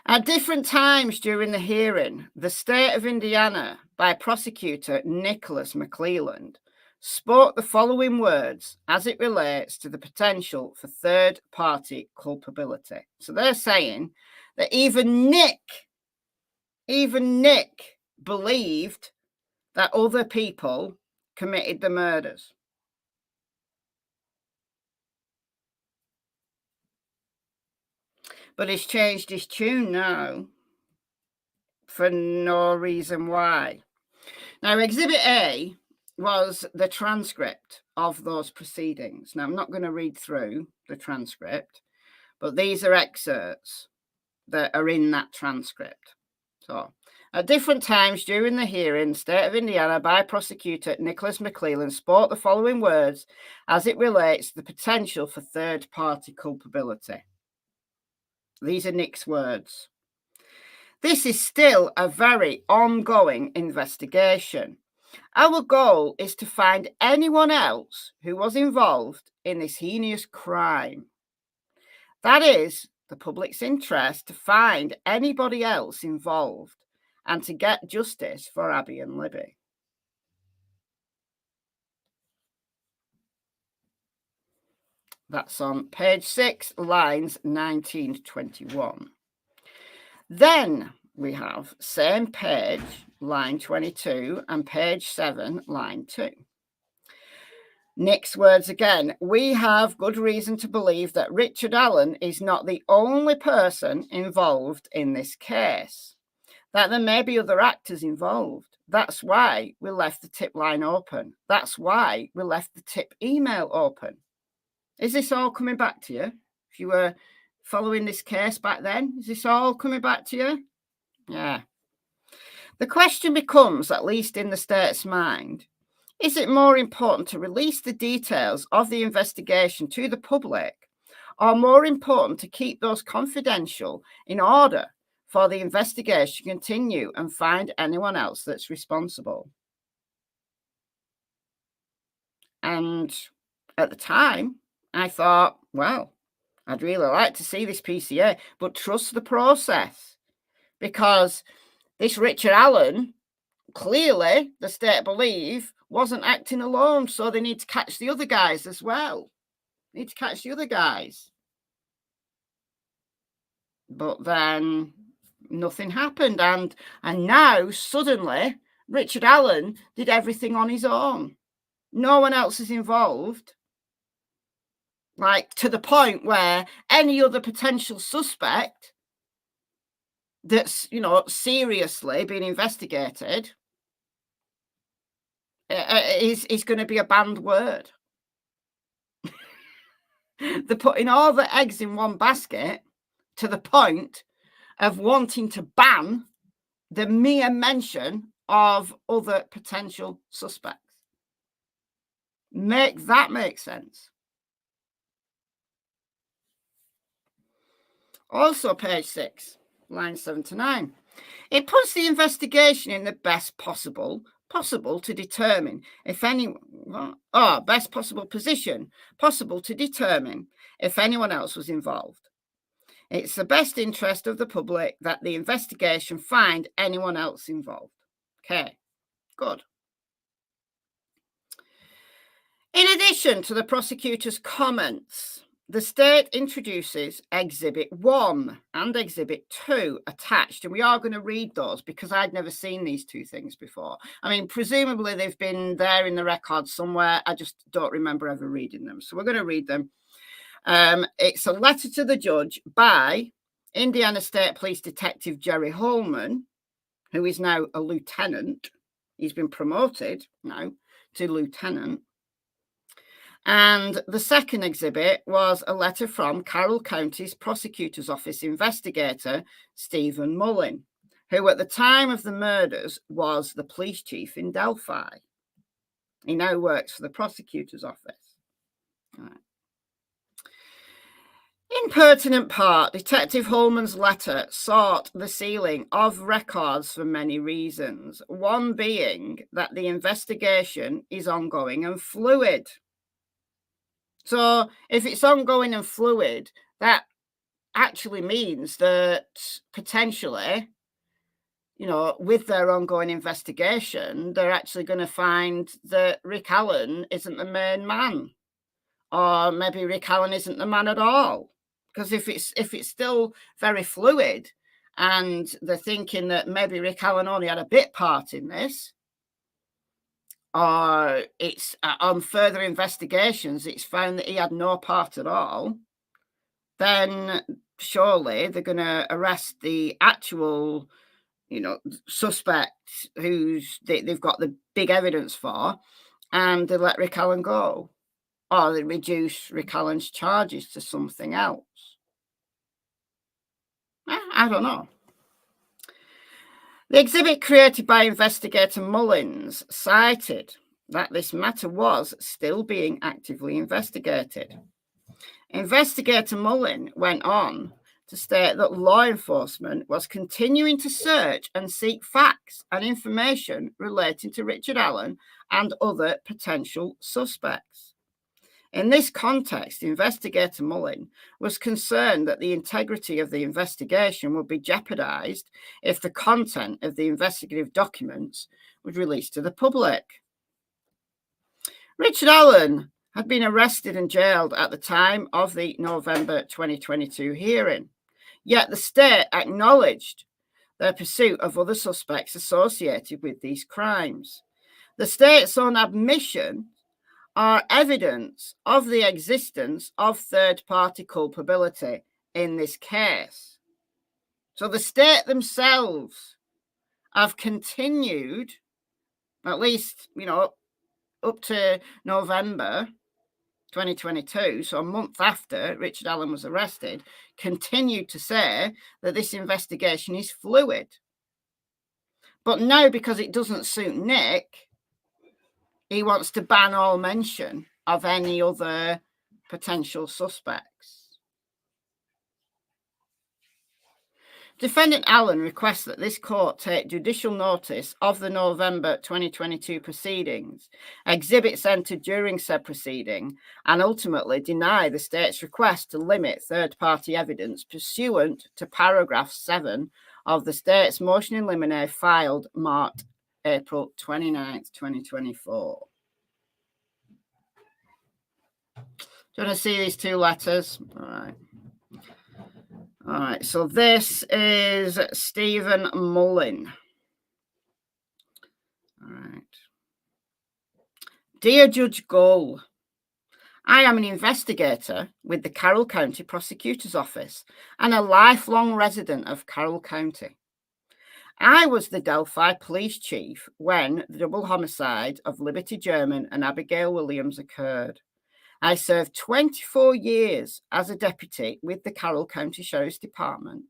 At different times during the hearing, the state of Indiana, by prosecutor Nicholas McClelland, spoke the following words as it relates to the potential for third-party culpability. So they're saying that even Nick believed that other people committed the murders. But he's changed his tune now for no reason why. Now, Exhibit A was the transcript of those proceedings. Now, I'm not going to read through the transcript, but these are excerpts that are in that transcript. So, at different times during the hearing, the state of Indiana, by prosecutor Nicholas McClelland, spoke the following words as it relates to the potential for third-party culpability. These are Nick's words. This is still a very ongoing investigation. Our goal is to find anyone else who was involved in this heinous crime. That is the public's interest, to find anybody else involved and to get justice for Abby and Libby. That's on page 6, lines 19 to 21. Then we have same page, line 22, and page 7, line 2. Nick's words again. We have good reason to believe that Richard Allen is not the only person involved in this case, that there may be other actors involved. That's why we left the tip line open. That's why we left the tip email open. Is this all coming back to you? If you were following this case back then, is this all coming back to you? Yeah. The question becomes, at least in the state's mind, is it more important to release the details of the investigation to the public, or more important to keep those confidential in order for the investigation to continue and find anyone else that's responsible? And at the time, I thought, well, I'd really like to see this PCA, but trust the process, because this Richard Allen, clearly, the state believe, wasn't acting alone, so they need to catch the other guys as well. Need to catch the other guys. But then nothing happened, and now suddenly Richard Allen did everything on his own. No one else is involved. Like, to the point where any other potential suspect that's, seriously being investigated is going to be a banned word. They're putting all the eggs in one basket to the point of wanting to ban the mere mention of other potential suspects. Make that make sense. Also, page 6, line 7 to 9. It puts the investigation in the best possible to determine if best possible position possible to determine if anyone else was involved. It's the best interest of the public that the investigation find anyone else involved. Okay, good. In addition to the prosecutor's comments, the state introduces Exhibit 1 and Exhibit 2 attached, and we are going to read those because I'd never seen these two things before. I mean, presumably they've been there in the record somewhere. I just don't remember ever reading them. So we're going to read them. It's a letter to the judge by Indiana State Police Detective Jerry Holman, who is now a lieutenant. He's been promoted now to lieutenant. And the second exhibit was a letter from Carroll County's prosecutor's office investigator, Stephen Mullin, who at the time of the murders was the police chief in Delphi. He now works for the prosecutor's office. All right. In pertinent part, Detective Holman's letter sought the sealing of records for many reasons, one being that the investigation is ongoing and fluid. So if it's ongoing and fluid, that actually means that potentially, with their ongoing investigation, they're actually going to find that Rick Allen isn't the main man, or maybe Rick Allen isn't the man at all. Because if it's still very fluid and they're thinking that maybe Rick Allen only had a bit part in this, or it's on further investigations, it's found that he had no part at all, then surely they're going to arrest the actual, suspect they've got the big evidence for, and they let Rick Allen go, or they reduce Rick Allen's charges to something else. I don't know. The exhibit created by investigator Mullins cited that this matter was still being actively investigated. Investigator Mullin went on to state that law enforcement was continuing to search and seek facts and information relating to Richard Allen and other potential suspects. In this context, Investigator Mullin was concerned that the integrity of the investigation would be jeopardized if the content of the investigative documents was released to the public. Richard Allen had been arrested and jailed at the time of the November 2022 hearing, yet the state acknowledged their pursuit of other suspects associated with these crimes. The state's own admission are evidence of the existence of third-party culpability in this case. So the state themselves have continued at least, you know, up to November 2022, so a month after Richard Allen was arrested, continued to say that this investigation is fluid. But now, because it doesn't suit Nick, he wants to ban all mention of any other potential suspects. Defendant Allen requests that this court take judicial notice of the November 2022 proceedings, exhibits entered during said proceeding, and ultimately deny the state's request to limit third-party evidence pursuant to paragraph 7 of the state's motion in limine filed marked April 29th, 2024. Do you want to see these two letters? All right, so this is Stephen Mullen. All right. Dear Judge Gull, I am an investigator with the Carroll County Prosecutor's Office and a lifelong resident of Carroll County. I was the Delphi police chief when the double homicide of Liberty German and Abigail Williams occurred. I served 24 years as a deputy with the Carroll County Sheriff's Department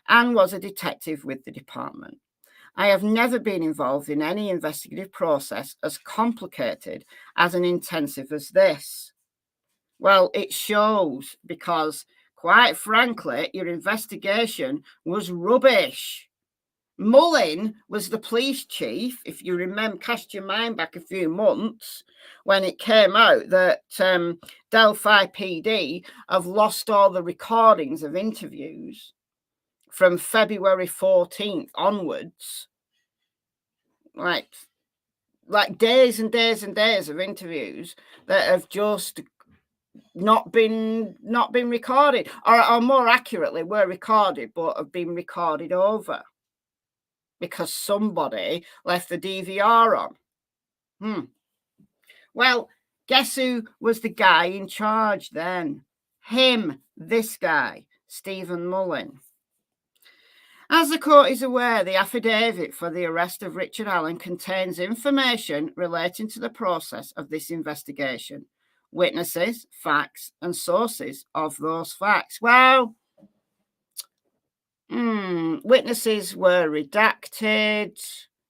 and was a detective with the department. I have never been involved in any investigative process as complicated as an intensive as this. Well, it shows, because, quite frankly, your investigation was rubbish. Mullen was the police chief, if you remember, cast your mind back a few months when it came out that Delphi PD have lost all the recordings of interviews from February 14th onwards. Like days and days and days of interviews that have just not been recorded, or more accurately, were recorded but have been recorded over because somebody left the DVR on. Well, guess who was the guy in charge then? This guy, Stephen Mullen. As the court is aware, the affidavit for the arrest of Richard Allen contains information relating to the process of this investigation, witnesses, facts, and sources of those facts. Well, witnesses were redacted.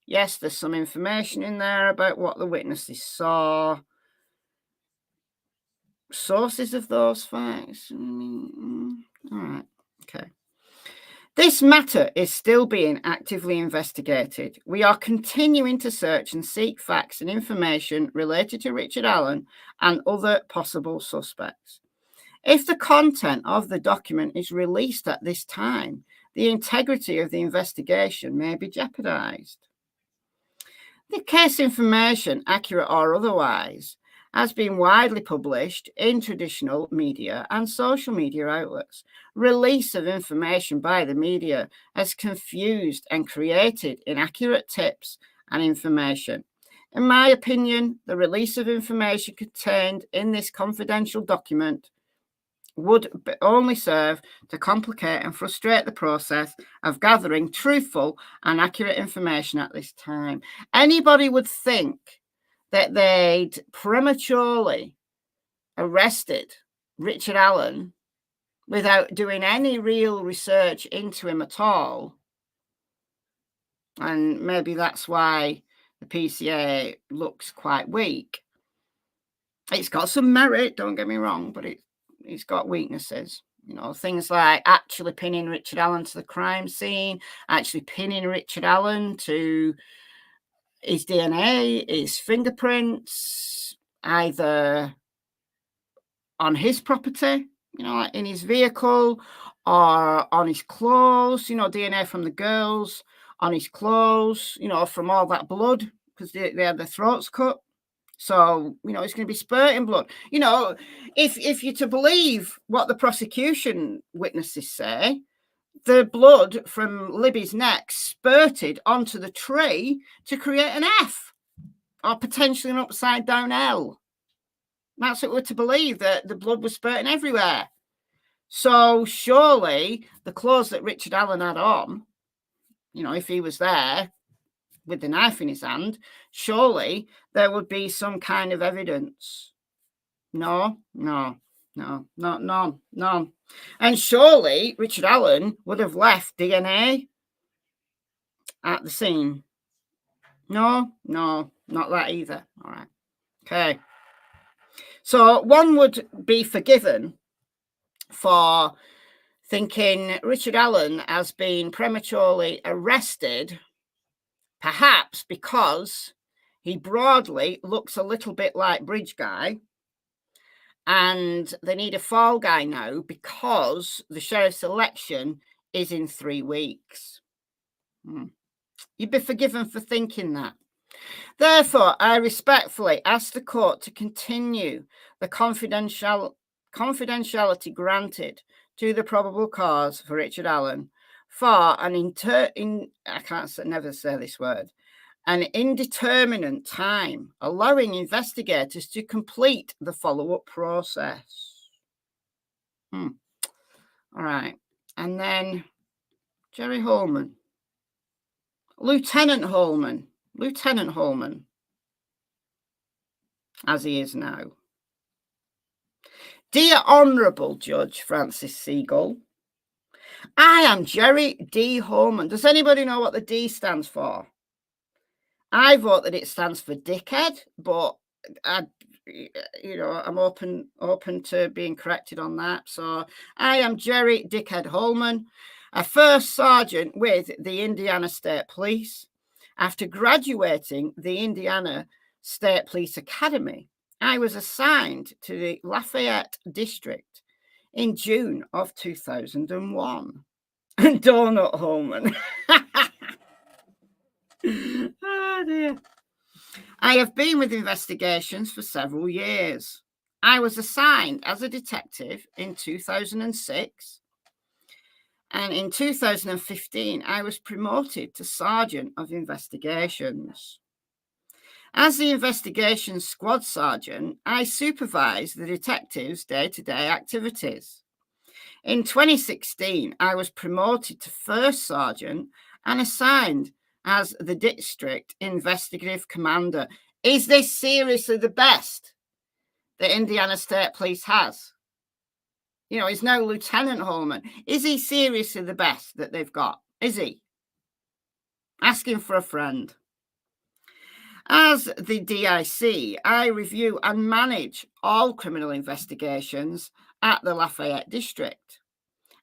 Yes, there's some information in there about what the witnesses saw. Sources of those facts. All right, okay. This matter is still being actively investigated. We are continuing to search and seek facts and information related to Richard Allen and other possible suspects. If the content of the document is released at this time, the integrity of the investigation may be jeopardized. The case information, accurate or otherwise, has been widely published in traditional media and social media outlets. Release of information by the media has confused and created inaccurate tips and information. In my opinion, the release of information contained in this confidential document would only serve to complicate and frustrate the process of gathering truthful and accurate information at this time. Anybody would think that they'd prematurely arrested Richard Allen without doing any real research into him at all. And maybe that's why the PCA looks quite weak. It's got some merit, don't get me wrong, but it's got weaknesses. You know, things like actually pinning Richard Allen to the crime scene, actually pinning Richard Allen to his DNA, his fingerprints, either on his property, you know, like in his vehicle, or on his clothes, you know, DNA from the girls on his clothes, you know, from all that blood, because they had their throats cut. So, you know, it's going to be spurting blood. You know, if you're to believe what the prosecution witnesses say, the blood from Libby's neck spurted onto the tree to create an F, or potentially an upside down L. That's what we're to believe, that the blood was spurting everywhere. So surely the clothes that Richard Allen had on, you know, if he was there, with the knife in his hand, surely there would be some kind of evidence. No. And surely Richard Allen would have left DNA at the scene. No, not that either. All right. Okay. So one would be forgiven for thinking Richard Allen has been prematurely arrested, perhaps because he broadly looks a little bit like Bridge Guy, and they need a fall guy now because the sheriff's election is in 3 weeks. You'd be forgiven for thinking that. Therefore, I respectfully ask the court to continue the confidentiality granted to the probable cause for Richard Allen for an an indeterminate time, allowing investigators to complete the follow-up process. All right. And then Jerry Holman. Lieutenant Holman, as he is now. Dear Honourable Judge Francis Siegel, I am Jerry D. Holman. Does anybody know what the D stands for? I vote that it stands for dickhead, but I'm open to being corrected on that. So I am Jerry Dickhead Holman, a first sergeant with the Indiana State Police. After graduating the Indiana State Police Academy, I was assigned to the Lafayette District in June of 2001. Donut Holman. Oh dear. I have been with investigations for several years. I was assigned as a detective in 2006. And in 2015, I was promoted to Sergeant of Investigations. As the Investigations Squad Sergeant, I supervise the detectives' day-to-day activities. In 2016, I was promoted to First Sergeant and assigned as the District Investigative Commander. Is this seriously the best the Indiana State Police has? You know, he's now Lieutenant Holman. Is he seriously the best that they've got? Is he? Asking for a friend. As the DIC, I review and manage all criminal investigations at the Lafayette District.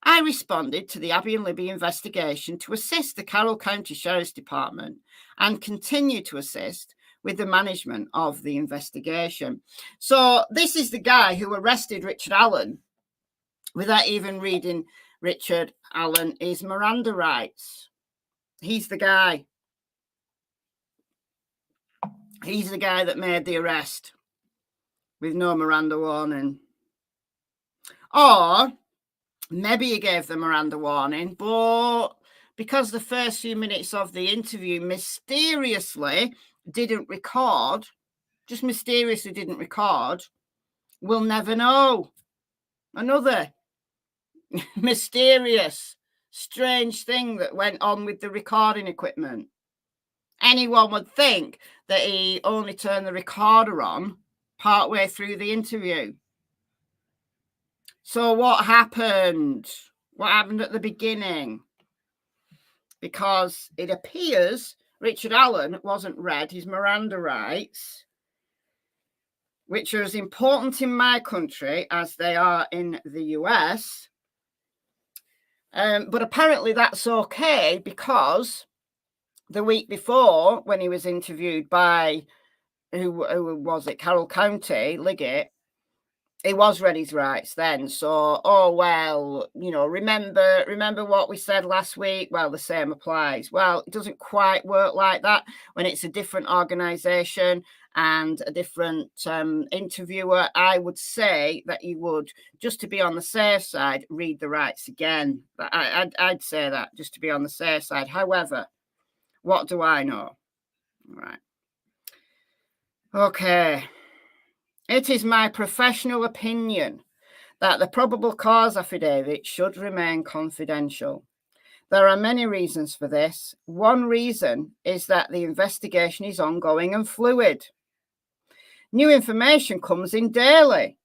I responded to the Abby and Libby investigation to assist the Carroll County Sheriff's Department and continue to assist with the management of the investigation. So this is the guy who arrested Richard Allen without even reading Richard Allen's Miranda rights. He's the guy. He's the guy that made the arrest with no Miranda warning. Or maybe he gave the Miranda warning, but because the first few minutes of the interview mysteriously didn't record, just mysteriously didn't record, we'll never know. Another mysterious, strange thing that went on with the recording equipment. Anyone would think that he only turned the recorder on partway through the interview. So what happened? What happened at the beginning? Because it appears Richard Allen wasn't read his Miranda rights, which are as important in my country as they are in the US. But apparently that's okay because the week before, when he was interviewed by, who was it, Carroll County Liggett, he was read his rights then. So, oh, well, you know, remember what we said last week? Well, the same applies. Well, it doesn't quite work like that when it's a different organisation and a different interviewer. I would say that you would, just to be on the safe side, read the rights again. I'd say that, just to be on the safe side. However, what do I know? Right. Okay. It is my professional opinion that the probable cause affidavit should remain confidential. There are many reasons for this. One reason is that the investigation is ongoing and fluid. New information comes in daily.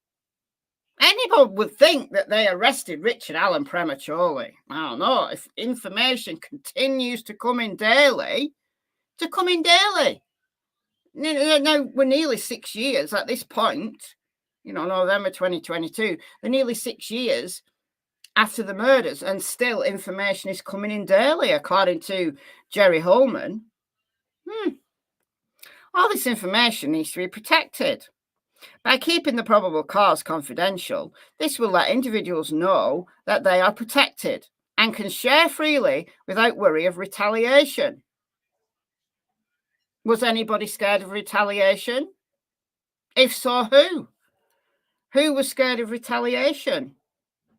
Anybody would think that they arrested Richard Allen prematurely. I don't know. If information continues to come in daily, Now, we're nearly 6 years at this point, November 2022. They're nearly 6 years after the murders, and still information is coming in daily, according to Jerry Holman. All this information needs to be protected. By keeping the probable cause confidential, this will let individuals know that they are protected and can share freely without worry of retaliation. Was anybody scared of retaliation? If so, who? Who was scared of retaliation?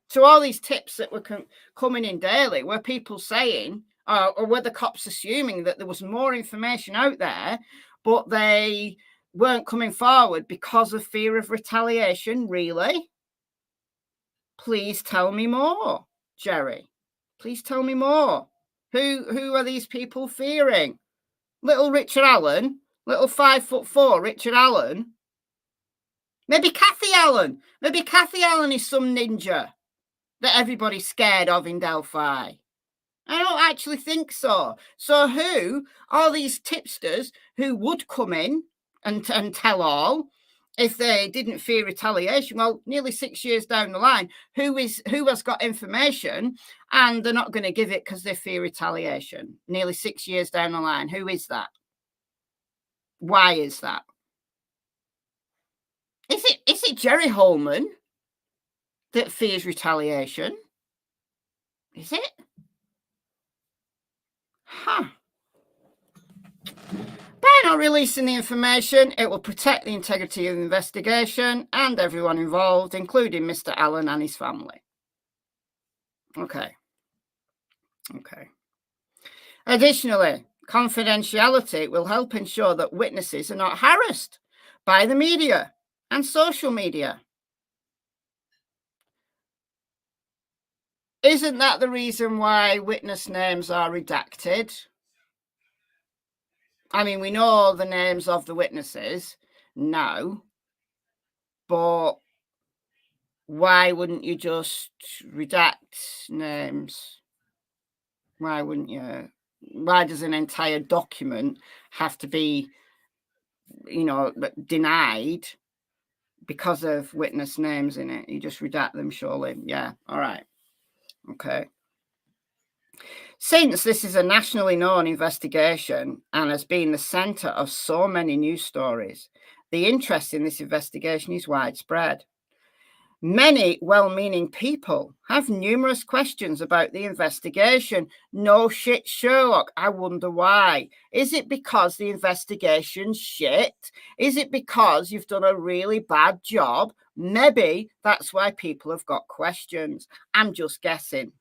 So all these tips that were coming in daily, were people saying, or were the cops assuming that there was more information out there, but they weren't coming forward because of fear of retaliation? Really? Please tell me more, Jerry. Please tell me more. Who are these people fearing? Little Richard Allen? Little 5'4" Richard Allen? Maybe Kathy Allen. Maybe Kathy Allen is some ninja that everybody's scared of in Delphi. I don't actually think so. So who are these tipsters who would come in and tell all if they didn't fear retaliation? Well, nearly 6 years down the line, who has got information and they're not going to give it because they fear retaliation? Nearly 6 years down the line, who is that? Why is that? Is it Jerry Holman that fears retaliation? Is it? By not releasing the information, it will protect the integrity of the investigation and everyone involved, including Mr. Allen and his family. Okay. Additionally, confidentiality will help ensure that witnesses are not harassed by the media and social media. Isn't that the reason why witness names are redacted? I mean, we know the names of the witnesses now, but why wouldn't you just redact names? Why wouldn't you? Why does an entire document have to be, denied because of witness names in it? You just redact them, surely. Yeah, all right. Okay. Since this is a nationally known investigation and has been the centre of so many news stories, the interest in this investigation is widespread. Many well-meaning people have numerous questions about the investigation. No shit, Sherlock. I wonder why. Is it because the investigation's shit? Is it because you've done a really bad job? Maybe that's why people have got questions. I'm just guessing.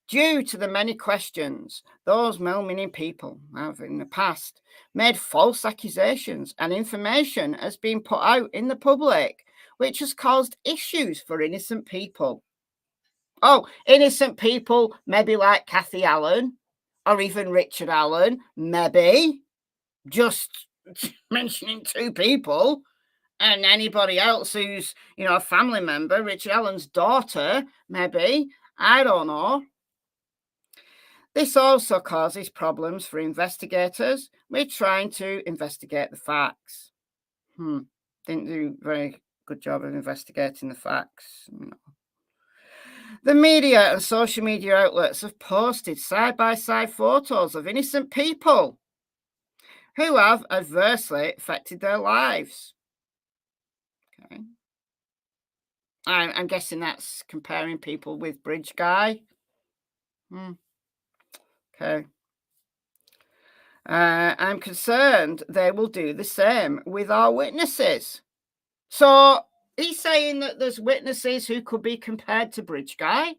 Due to the many questions, those well-meaning people have in the past made false accusations and information has been put out in the public, which has caused issues for innocent people. Oh, innocent people, maybe like Kathy Allen or even Richard Allen, maybe. Just mentioning two people. And anybody else who's, a family member, Richard Allen's daughter, maybe. I don't know. This also causes problems for investigators with trying to investigate the facts. Didn't do a very good job of investigating the facts. The media and social media outlets have posted side-by-side photos of innocent people who have adversely affected their lives. Okay. I'm guessing that's comparing people with Bridge Guy. Okay. I'm concerned they will do the same with our witnesses. So he's saying that there's witnesses who could be compared to Bridge Guy.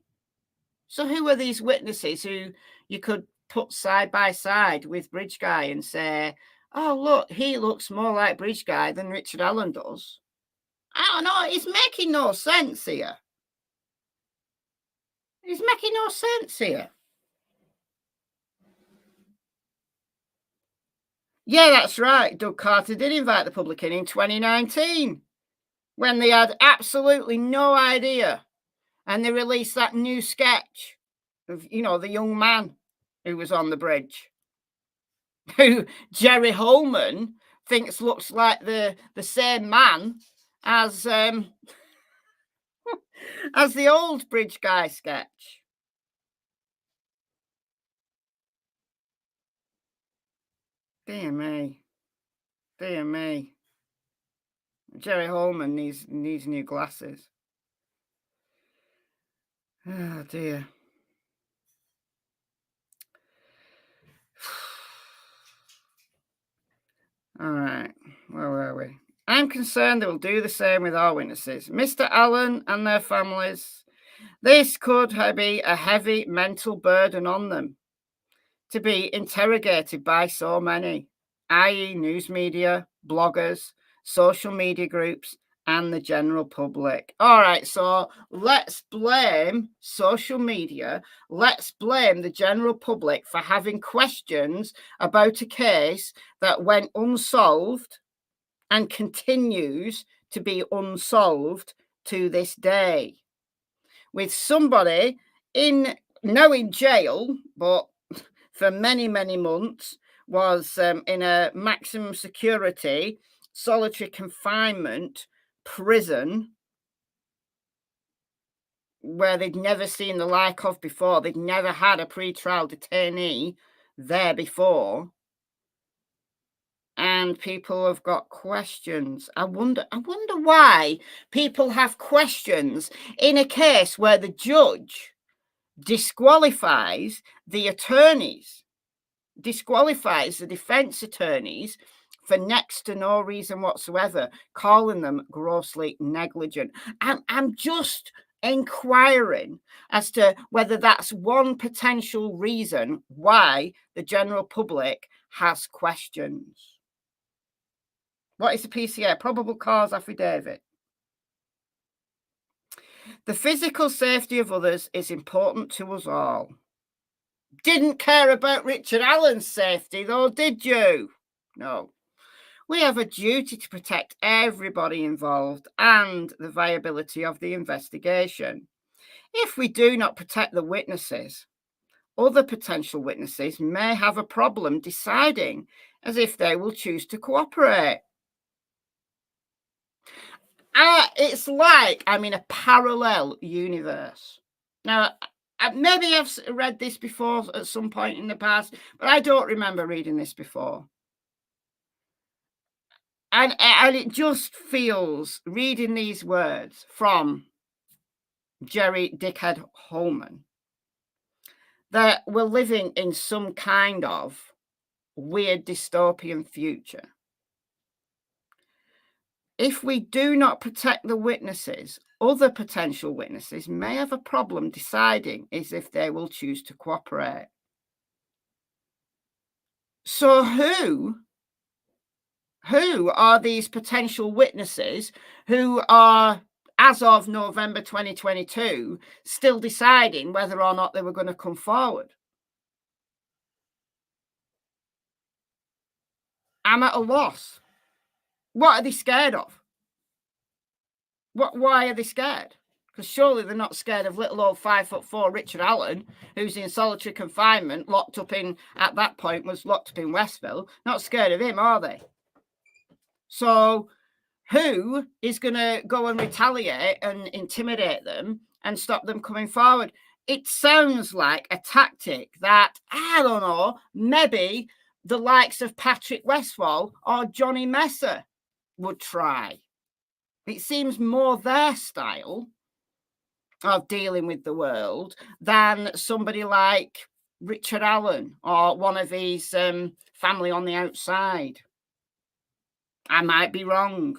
So who are these witnesses who you could put side by side with Bridge Guy and say, oh, look, he looks more like Bridge Guy than Richard Allen does? I don't know. It's making no sense here. It's making no sense here. Yeah, that's right. Doug Carter did invite the public in 2019 when they had absolutely no idea. And they released that new sketch of, the young man who was on the bridge, who Jerry Holman thinks looks like the same man as as the old bridge guy sketch. Dear me. Dear me. Jerry Holman needs new glasses. Oh dear. All right, where were we? I'm concerned they will do the same with our witnesses, Mr. Allen and their families. This could be a heavy mental burden on them to be interrogated by so many, i.e. news media, bloggers, social media groups, and the general public. All right, so let's blame social media. Let's blame the general public for having questions about a case that went unsolved and continues to be unsolved to this day. With somebody now in jail, but for many, many months, was in a maximum security, solitary confinement prison where they'd never seen the like of before. They'd never had a pre-trial detainee there before. And people have got questions. I wonder why people have questions in a case where the judge disqualifies the attorneys, disqualifies the defense attorneys for next to no reason whatsoever, calling them grossly negligent. I'm just inquiring as to whether that's one potential reason why the general public has questions. What is the PCA? Probable cause affidavit. The physical safety of others is important to us all. Didn't care about Richard Allen's safety, though, did you? No. We have a duty to protect everybody involved and the viability of the investigation. If we do not protect the witnesses, other potential witnesses may have a problem deciding as if they will choose to cooperate. It's like I'm in a parallel universe. Now, maybe I've read this before at some point in the past, but I don't remember reading this before. And it just feels, reading these words from Jerry Dickhead Holman, that we're living in some kind of weird dystopian future. If we do not protect the witnesses, other potential witnesses may have a problem deciding as if they will choose to cooperate. So who are these potential witnesses who are, as of November 2022, still deciding whether or not they were going to come forward? I'm at a loss. What are they scared of? Why are they scared? Because surely they're not scared of little old 5'4" Richard Allen, who's in solitary confinement, at that point was locked up in Westville. Not scared of him, are they? So who is going to go and retaliate and intimidate them and stop them coming forward? It sounds like a tactic that, I don't know, maybe the likes of Patrick Westphal or Johnny Messer would try. It seems more their style of dealing with the world than somebody like Richard Allen or one of his family on the outside. I might be wrong.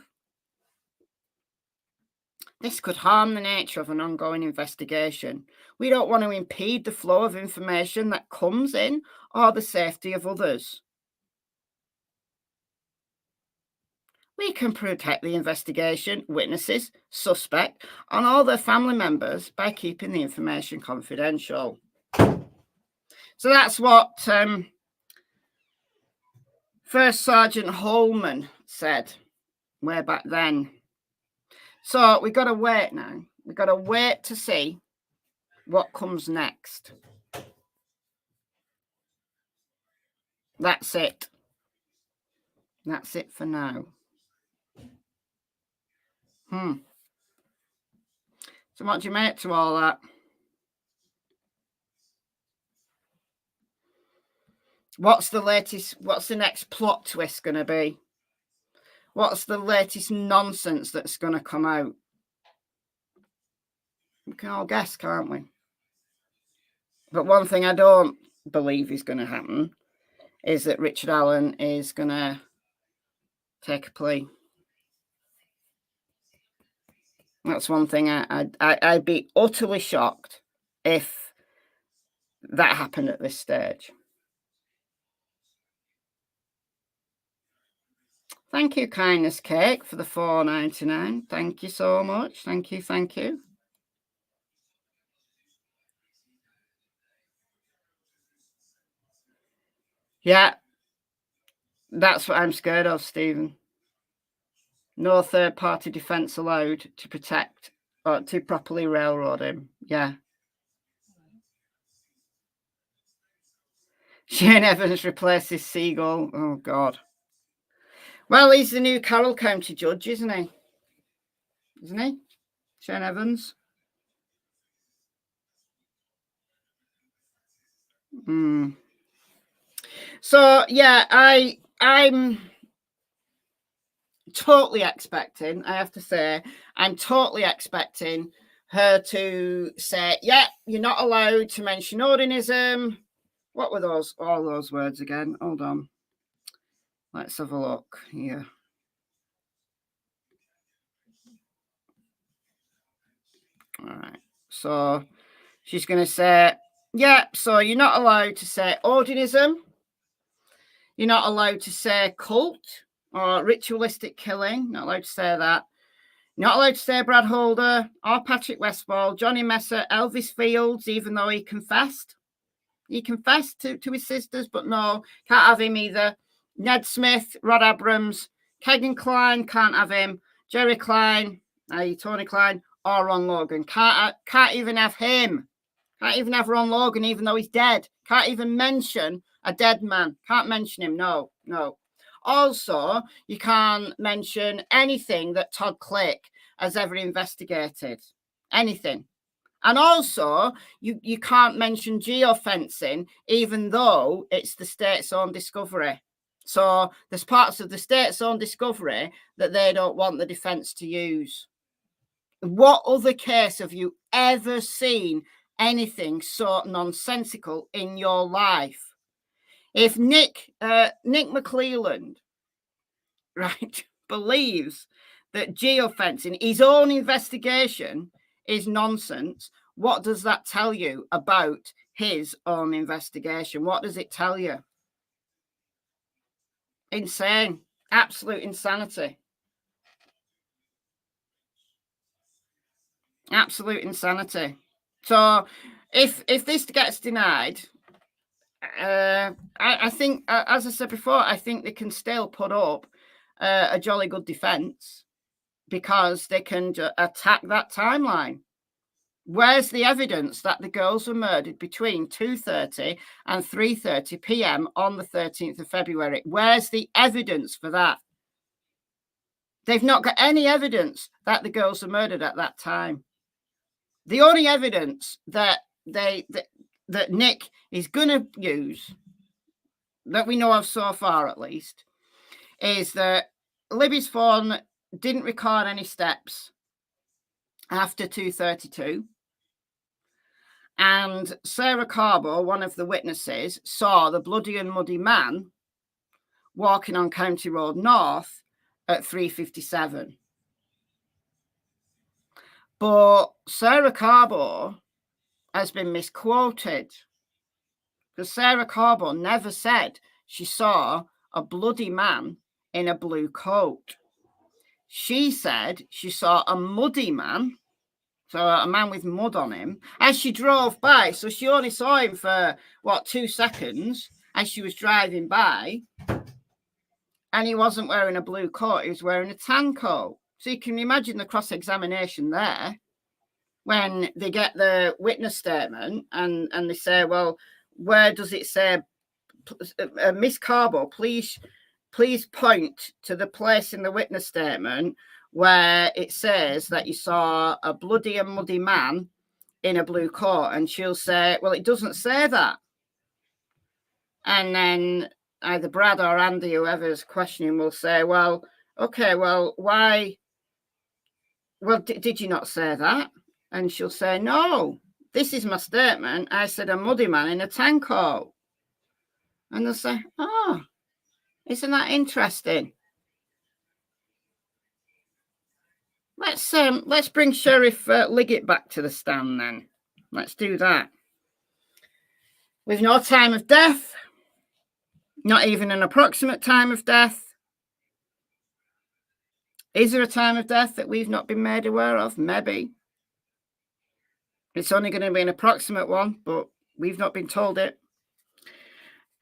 This could harm the nature of an ongoing investigation. We don't want to impede the flow of information that comes in or the safety of others. We can protect the investigation, witnesses, suspect, and all their family members by keeping the information confidential. So that's what First Sergeant Holman said way back then. So we've got to wait now. We've got to wait to see what comes next. That's it. That's it for now. So what do you make to all that? What's the latest? What's the next plot twist going to be? What's the latest nonsense that's going to come out? We can all guess, can't we? But one thing I don't believe is going to happen is that Richard Allen is going to take a plea. That's one thing I'd be utterly shocked if that happened at this stage. Thank you, Kindness Cake, for the $4.99. Thank you so much. Thank you. Thank you. Yeah, that's what I'm scared of, Stephen. No third-party defence allowed to protect or to properly railroad him. Yeah. Shane Evans replaces Siegel. Oh, God. Well, he's the new Carroll County judge, isn't he? Isn't he? Shane Evans. So, yeah, I'm totally expecting, I have to say, I'm totally expecting her to say, yeah, you're not allowed to mention Odinism. What were those, all those words again? Hold on. Let's have a look here. All right. So she's going to say, yeah, so you're not allowed to say Odinism. You're not allowed to say cult or ritualistic killing. Not allowed to say that. Not allowed to say Brad Holder or Patrick Westfall, Johnny Messer, Elvis Fields, even though he confessed. He confessed to his sisters, but no, can't have him either. Ned Smith, Rod Abrams, Kegan Kline, can't have him. Jerry Klein, Tony Klein, or Ron Logan. Can't even have him. Can't even have Ron Logan, even though he's dead. Can't even mention a dead man. Can't mention him. No. Also, you can't mention anything that Todd Click has ever investigated. Anything. And also, you can't mention geofencing, even though it's the state's own discovery. So there's parts of the state's own discovery that they don't want the defense to use. What other case have you ever seen anything so nonsensical in your life? If Nick McClelland, right, believes that geofencing, his own investigation, is nonsense, what does that tell you about his own investigation? What does it tell you? Insane. Absolute insanity. Absolute insanity. So if this gets denied, I think, as I said before, I think they can still put up a jolly good defense because they can attack that timeline. Where's the evidence that the girls were murdered between 2:30 and 3:30 p.m. on the 13th of February? Where's the evidence for that? They've not got any evidence that the girls were murdered at that time. The only evidence that Nick is going to use, that we know of so far at least, is that Libby's phone didn't record any steps after 2:32. And Sarah Carbo, one of the witnesses, saw the bloody and muddy man walking on County Road North at 3:57. But Sarah Carbo has been misquoted because Sarah Carbo never said she saw a bloody man in a blue coat. she said she saw a muddy man, so a man with mud on him, as she drove by. So she only saw him for, 2 seconds as she was driving by. And he wasn't wearing a blue coat, he was wearing a tan coat. So you can imagine the cross-examination there when they get the witness statement and they say, well, where does it say, Miss Carbo, please point to the place in the witness statement where it says that you saw a bloody and muddy man in a blue coat. And she'll say, well, it doesn't say that. And then either Brad or Andy, whoever's questioning, will say, well, okay, well, why? Well, did you not say that? And she'll say, no, this is my statement. I said a muddy man in a tan coat. And they'll say, oh, isn't that interesting? Let's bring Sheriff Liggett back to the stand then. Let's do that. With no time of death, not even an approximate time of death. Is there a time of death that we've not been made aware of? Maybe. It's only going to be an approximate one, but we've not been told it.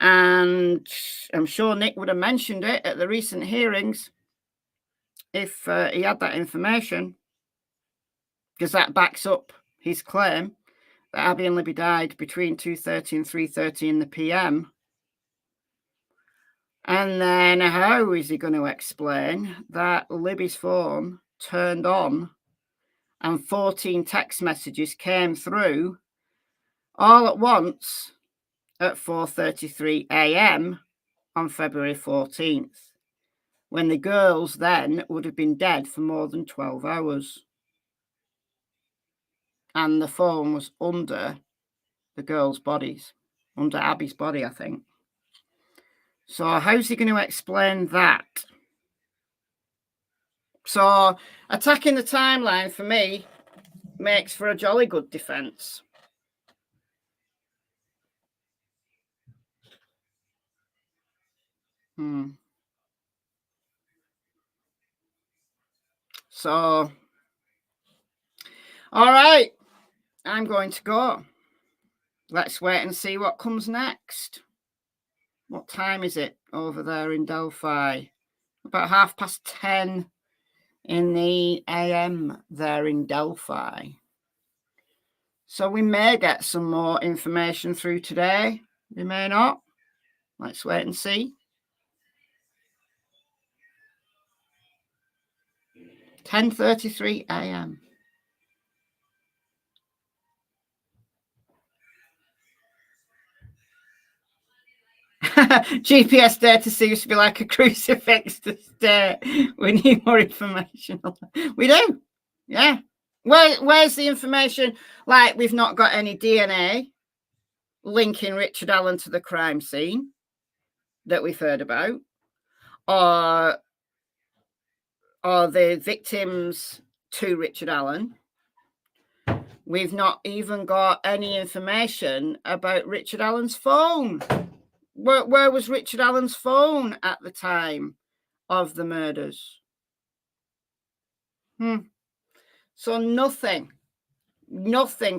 And I'm sure Nick would have mentioned it at the recent hearings if he had that information, because that backs up his claim that Abby and Libby died between 2:30 and 3:30 in the PM. And then how is he going to explain that Libby's phone turned on and 14 text messages came through all at once at 4:33 a.m. on February 14th, when the girls then would have been dead for more than 12 hours. And the phone was under the girls' bodies, under Abby's body, I think. So how's he going to explain that? So attacking the timeline, for me, makes for a jolly good defence. So, all right, I'm going to go. Let's wait and see what comes next. What time is it over there in Delphi? About 10:30 in the AM there in Delphi. So we may get some more information through today. We may not. Let's wait and see. 10:33 a.m. GPS data seems to be like a crucifix to stare. We need more information. We do. Yeah. Where's the information? Like, we've not got any DNA linking Richard Allen to the crime scene that we've heard about, or the victims to Richard Allen. We've not even got any information about Richard Allen's phone. Where was Richard Allen's phone at the time of the murders? So nothing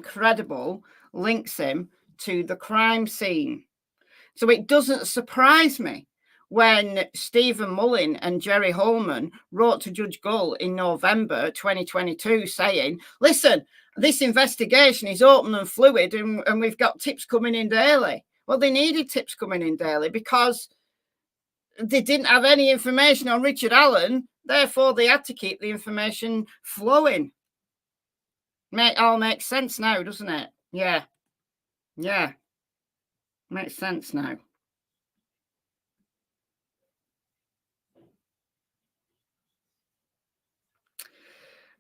credible links him to the crime scene. So it doesn't surprise me when Stephen Mullin and Jerry Holman wrote to Judge Gull in November 2022 saying, listen, this investigation is open and fluid and we've got tips coming in daily. Well, they needed tips coming in daily because they didn't have any information on Richard Allen. Therefore, they had to keep the information flowing. All makes sense now, doesn't it? Yeah. Makes sense now.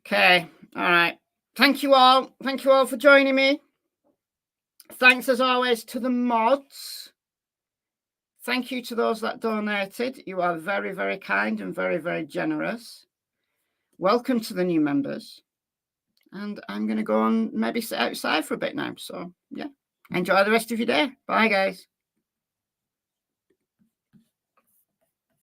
Okay. All right. Thank you all. Thank you all for joining me. Thanks, as always, to the mods. Thank you to those that donated. You are very, very kind and very, very generous. Welcome to the new members. And I'm going to go and maybe sit outside for a bit now. So, yeah. Enjoy the rest of your day. Bye, guys.